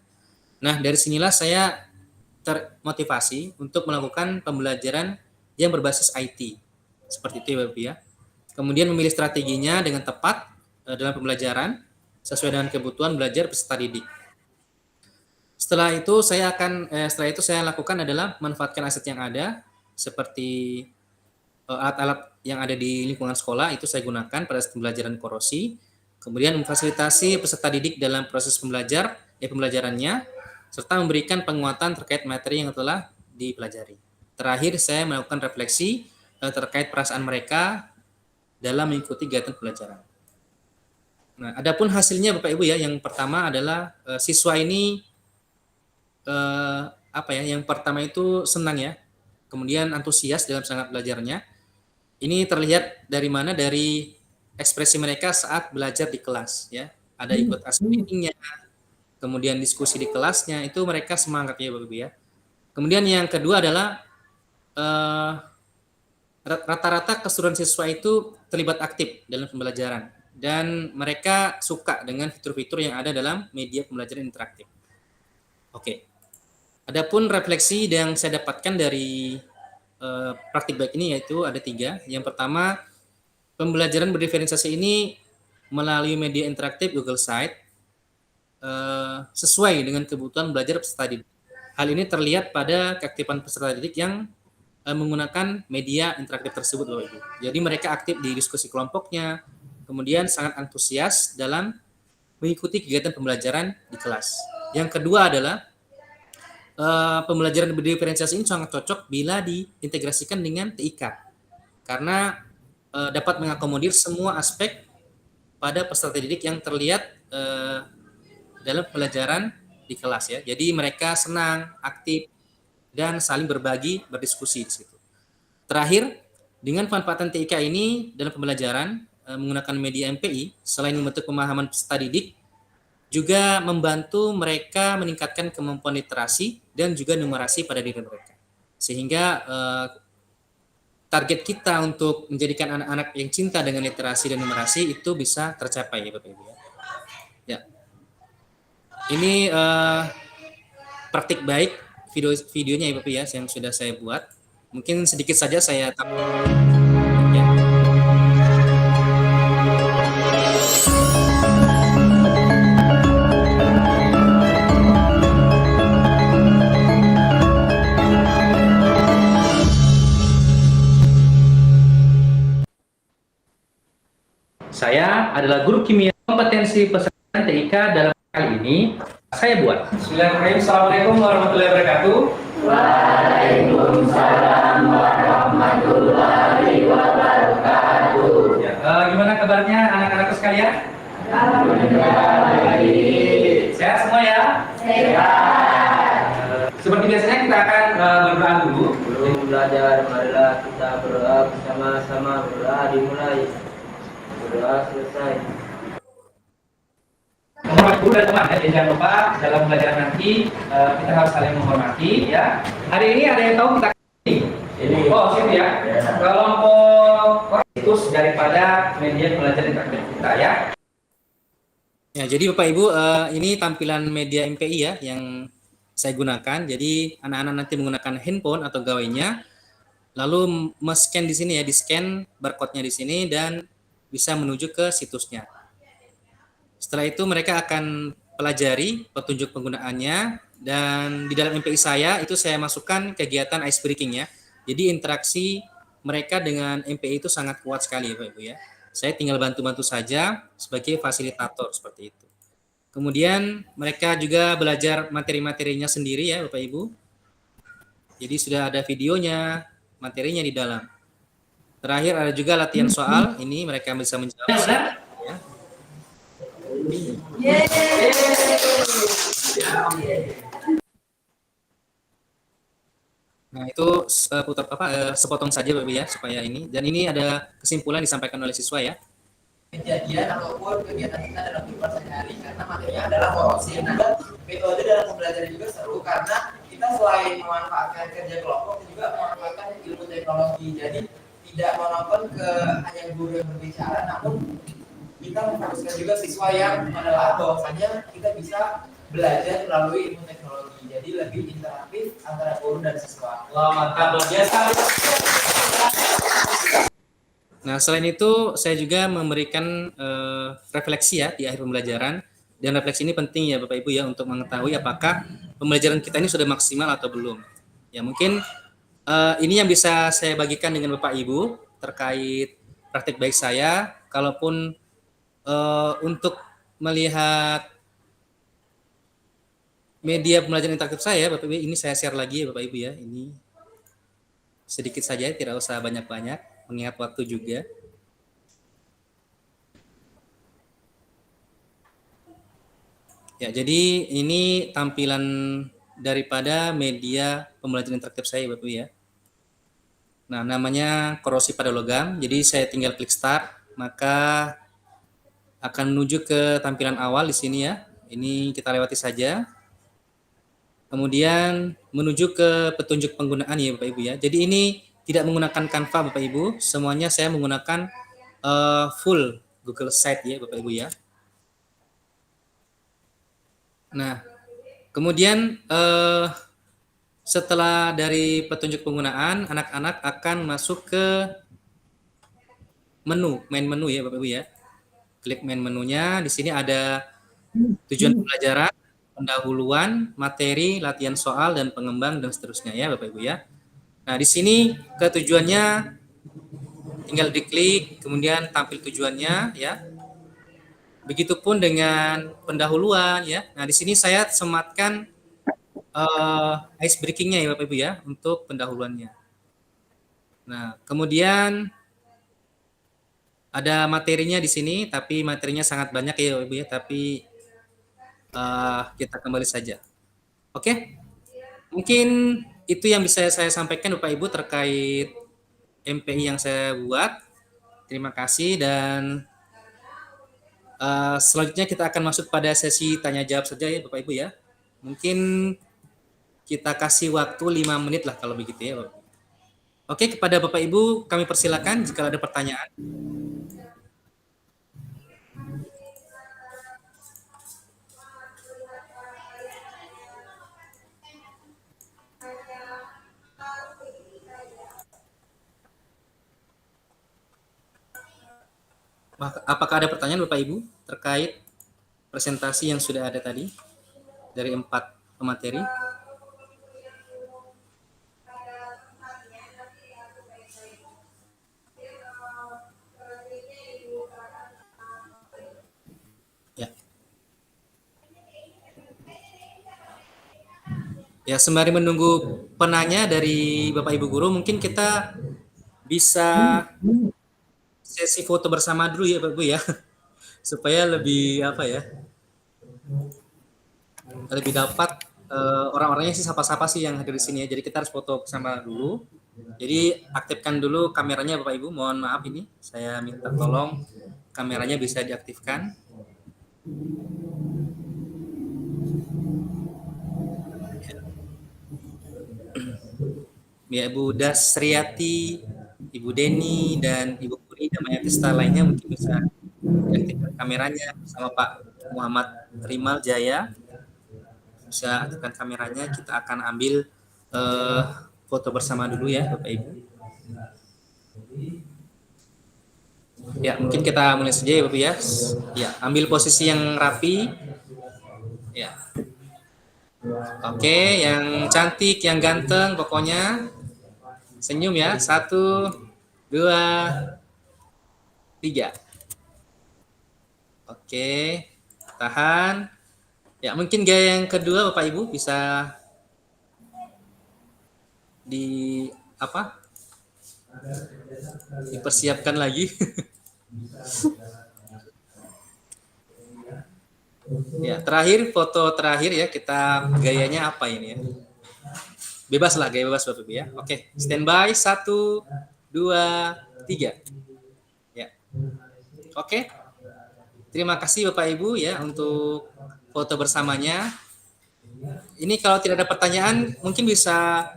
Nah, dari sinilah saya termotivasi untuk melakukan pembelajaran yang berbasis IT. Seperti itu ya Bapak ya. Kemudian memilih strateginya dengan tepat dalam pembelajaran sesuai dengan kebutuhan belajar peserta didik. Setelah itu saya lakukan adalah manfaatkan aset yang ada seperti alat-alat yang ada di lingkungan sekolah itu saya gunakan pada pembelajaran korosi. Kemudian memfasilitasi peserta didik dalam proses pembelajarannya serta memberikan penguatan terkait materi yang telah dipelajari. Terakhir, saya melakukan refleksi terkait perasaan mereka dalam mengikuti kegiatan pembelajaran. Nah, adapun hasilnya Bapak Ibu ya, yang pertama adalah siswa ini yang pertama itu senang ya, kemudian antusias dalam sangat belajarnya. Ini terlihat dari mana? Dari ekspresi mereka saat belajar di kelas ya. Ada ikut meeting-nya, kemudian diskusi di kelasnya, itu mereka semangat ya Bapak Ibu ya. Kemudian yang kedua adalah rata-rata keseluruhan siswa itu terlibat aktif dalam pembelajaran dan mereka suka dengan fitur-fitur yang ada dalam media pembelajaran interaktif. Oke. Adapun refleksi yang saya dapatkan dari praktik baik ini yaitu ada 3. Yang pertama, pembelajaran berdiferensiasi ini melalui media interaktif Google Site sesuai dengan kebutuhan belajar peserta didik. Hal ini terlihat pada keaktifan peserta didik yang menggunakan media interaktif tersebut Bapak Ibu. Jadi mereka aktif di diskusi kelompoknya, kemudian sangat antusias dalam mengikuti kegiatan pembelajaran di kelas. Yang kedua adalah pembelajaran berdiferensiasi ini sangat cocok bila diintegrasikan dengan TIK karena dapat mengakomodir semua aspek pada peserta didik yang terlihat dalam pembelajaran di kelas ya. Jadi mereka senang, aktif, dan saling berbagi, berdiskusi di situ. Terakhir, dengan pemanfaatan TIK ini dalam pembelajaran menggunakan media MPI, selain membentuk pemahaman peserta didik, juga membantu mereka meningkatkan kemampuan literasi dan juga numerasi pada diri mereka. Sehingga target kita untuk menjadikan anak-anak yang cinta dengan literasi dan numerasi itu bisa tercapai ya Bapak Ibu ya. Ya. Ini praktik baik videonya ya Bapak ya yang sudah saya buat. Mungkin sedikit saja saya ya. Saya adalah guru kimia kompetensi pesantren TIK dalam kali ini saya buat. Bismillahirrahmanirrahim. Assalamualaikum warahmatullahi wabarakatuh. Waalaikumsalam warahmatullahi wabarakatuh. Ya, gimana kabarnya anak-anakku sekalian? Alhamdulillah baik. Sehat semua ya? Sehat. Seperti biasanya kita akan berdoa dulu. Sebelum belajar, marilah kita berdoa bersama-sama. Berdoa dimulai. Berdoa selesai. Menghormati guru dan teman ya, jangan lupa dalam pelajaran nanti kita harus saling menghormati ya. Hari ini ada yang tahu kita ini? Oh situ ya. Kelompok situs daripada media pelajaran interaktif kita ya. Ya jadi Bapak Ibu ini tampilan media MPI ya yang saya gunakan. Jadi anak-anak nanti menggunakan handphone atau gawainya, lalu men-scan di sini ya, di-scan barcode-nya di sini dan bisa menuju ke situsnya. Setelah itu mereka akan pelajari petunjuk penggunaannya dan di dalam MPI saya itu saya masukkan kegiatan ice breaking ya. Jadi interaksi mereka dengan MPI itu sangat kuat sekali ya Bapak Ibu ya. Saya tinggal bantu-bantu saja sebagai fasilitator seperti itu. Kemudian mereka juga belajar materi-materinya sendiri ya Bapak Ibu. Jadi sudah ada videonya, materinya di dalam. Terakhir ada juga latihan soal, ini mereka bisa menjawab. Ya. Nah itu sepotong saja Bapak ya supaya ini, dan ini ada kesimpulan disampaikan oleh siswa ya. Kejadian ataupun kegiatan kita dalam kehidupan sehari-hari karena materinya adalah korupsi. Nah, metode dalam pembelajaran juga seru karena kita selain memanfaatkan kerja kelompok juga memanfaatkan ilmu teknologi. Jadi tidak monoton ke hanya guru yang berbicara, namun kita memfokuskan juga siswa yang menelaah bahwasanya kita bisa belajar melalui ilmu teknologi. Jadi lebih interaktif antara guru dan siswa. Wah, mantap, luar biasa. Nah, selain itu saya juga memberikan refleksi ya di akhir pembelajaran, dan refleksi ini penting ya Bapak Ibu ya untuk mengetahui apakah pembelajaran kita ini sudah maksimal atau belum. Ya mungkin ini yang bisa saya bagikan dengan Bapak Ibu terkait praktik baik saya. Kalaupun untuk melihat media pembelajaran interaktif saya, Bapak Ibu, ini saya share lagi ya Bapak Ibu ya. Ini sedikit saja, tidak usah banyak-banyak, mengingat waktu juga. Ya, jadi ini tampilan daripada media pembelajaran interaktif saya Bapak Ibu ya. Nah, namanya korosi pada logam. Jadi saya tinggal klik start, maka akan menuju ke tampilan awal di sini ya. Ini kita lewati saja. Kemudian menuju ke petunjuk penggunaan ya Bapak Ibu ya. Jadi ini tidak menggunakan Canva Bapak Ibu, semuanya saya menggunakan full Google Site ya Bapak Ibu ya. Nah, kemudian setelah dari petunjuk penggunaan, anak-anak akan masuk ke main menu ya Bapak Ibu ya. Klik main menunya, di sini ada tujuan pembelajaran, pendahuluan, materi, latihan soal, dan pengembang, dan seterusnya ya Bapak Ibu ya. Nah, di sini ketujuannya tinggal diklik, kemudian tampil tujuannya ya. Begitupun dengan pendahuluan ya. Nah, di sini saya sematkan ice breaking-nya ya Bapak Ibu ya untuk pendahuluannya. Nah, kemudian ada materinya di sini, tapi materinya sangat banyak ya Bapak Ibu ya, tapi kita kembali saja. Oke? Mungkin itu yang bisa saya sampaikan Bapak Ibu terkait MPI yang saya buat. Terima kasih, dan selanjutnya kita akan masuk pada sesi tanya jawab saja ya Bapak Ibu ya. Mungkin kita kasih waktu 5 menit lah kalau begitu ya, Bapak. Oke, kepada Bapak Ibu kami persilakan jika ada pertanyaan. Apakah ada pertanyaan Bapak Ibu terkait presentasi yang sudah ada tadi dari 4 pemateri? Ya. Ya, sembari menunggu penanya dari Bapak Ibu guru, mungkin kita bisa sesi foto bersama dulu ya Bapak Ibu ya. Supaya lebih apa ya? Lebih dapat orang-orangnya sih siapa-siapa sih yang hadir di sini ya. Jadi kita harus foto bersama dulu. Jadi aktifkan dulu kameranya Bapak Ibu. Mohon maaf ini saya minta tolong kameranya bisa diaktifkan. Ya, Ibu Dasriati, Ibu Deni, dan Ibu Puri dan Mayatista lainnya mungkin bisa diaktifkan kameranya bersama Pak Muhammad Rimal Jaya. Bisa aktifkan kameranya, kita akan ambil foto bersama dulu ya Bapak Ibu. Ya, mungkin kita mulai saja ya Bapak ya. Ya, ambil posisi yang rapi. Ya. Oke, yang cantik, yang ganteng pokoknya. Senyum ya. 1, 2, 3. Oke, tahan. Ya, mungkin gaya yang kedua Bapak Ibu bisa dipersiapkan lagi. Ya, terakhir foto terakhir ya, kita gayanya apa ini ya? Bebas lah, gaya bebas Bapak Ibu ya. Oke, standby 1, 2, 3. Ya. Oke. Terima kasih Bapak Ibu ya untuk foto bersamanya. Ini kalau tidak ada pertanyaan mungkin bisa,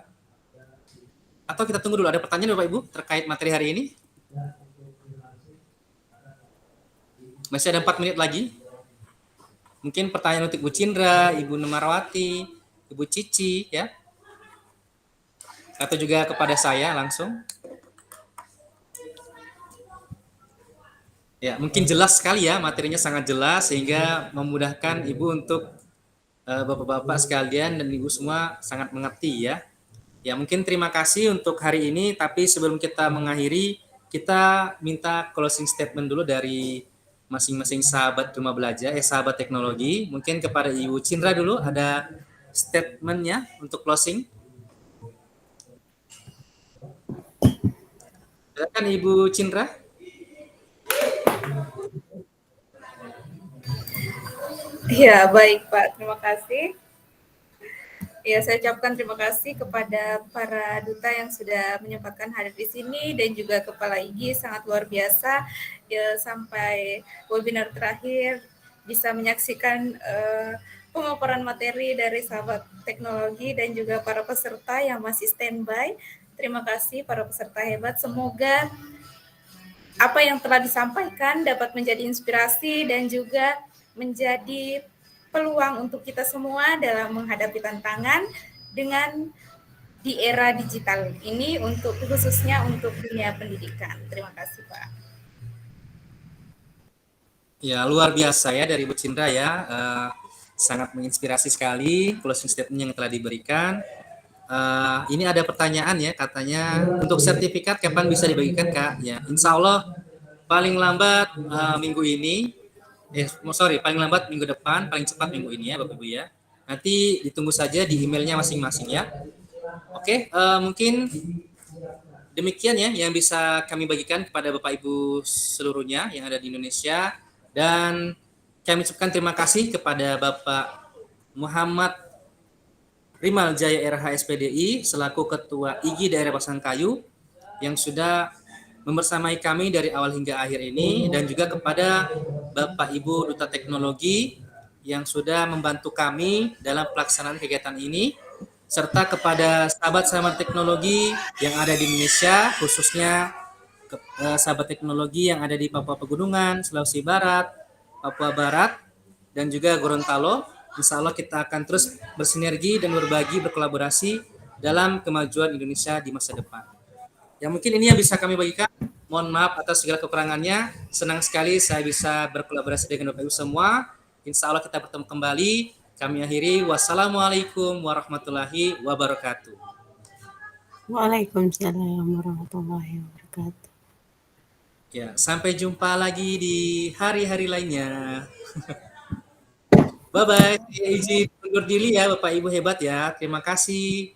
atau kita tunggu dulu ada pertanyaan Bapak Ibu terkait materi hari ini. Masih ada 4 menit lagi. Mungkin pertanyaan untuk Ibu Cindra, Ibu Numarwati, Ibu Cici ya. Atau juga kepada saya langsung. Ya, mungkin jelas sekali ya, materinya sangat jelas sehingga memudahkan Ibu untuk Bapak-bapak sekalian dan Ibu semua sangat mengerti ya. Ya, mungkin terima kasih untuk hari ini, tapi sebelum kita mengakhiri, kita minta closing statement dulu dari masing-masing sahabat rumah belajar, sahabat teknologi. Mungkin kepada Ibu Cindra dulu ada statementnya untuk closing. Silakan Ibu Cindra. Ya, baik Pak, terima kasih. Ya, saya ucapkan terima kasih kepada para duta yang sudah menyempatkan hadir di sini dan juga Kepala IGI, sangat luar biasa ya, sampai webinar terakhir bisa menyaksikan pemaparan materi dari sahabat teknologi dan juga para peserta yang masih standby. Terima kasih para peserta hebat. Semoga apa yang telah disampaikan dapat menjadi inspirasi dan juga menjadi peluang untuk kita semua dalam menghadapi tantangan dengan di era digital ini, untuk khususnya untuk dunia pendidikan. Terima kasih Pak. Ya, luar biasa ya dari Bu Cindra ya, sangat menginspirasi sekali closing statement yang telah diberikan. Ini ada pertanyaan ya, katanya untuk sertifikat kapan bisa dibagikan Kak? Ya, insya Allah paling lambat minggu ini, paling lambat minggu depan, paling cepat minggu ini ya Bapak Ibu ya. Nanti ditunggu saja di emailnya masing-masing ya. Oke, mungkin demikian ya yang bisa kami bagikan kepada Bapak Ibu seluruhnya yang ada di Indonesia, dan kami ucapkan terima kasih kepada Bapak Muhammad Rimal Jaya RH SPDI selaku Ketua IGI Daerah Pasangkayu yang sudah membersamai kami dari awal hingga akhir ini, dan juga kepada Bapak Ibu Duta Teknologi yang sudah membantu kami dalam pelaksanaan kegiatan ini. serta kepada sahabat-sahabat teknologi yang ada di Indonesia, khususnya sahabat teknologi yang ada di Papua Pegunungan, Sulawesi Barat, Papua Barat, dan juga Gorontalo. Insya Allah kita akan terus bersinergi dan berbagi, berkolaborasi dalam kemajuan Indonesia di masa depan. Yang mungkin ini yang bisa kami bagikan. Mohon maaf atas segala kekurangannya. Senang sekali saya bisa berkolaborasi dengan Bapak Ibu semua. Insya Allah kita bertemu kembali. Kami akhiri. Wassalamualaikum warahmatullahi wabarakatuh. Waalaikumsalam warahmatullahi wabarakatuh. Ya, sampai jumpa lagi di hari-hari lainnya. Bye-bye. Izin undur diri ya Bapak Ibu hebat ya. Terima kasih.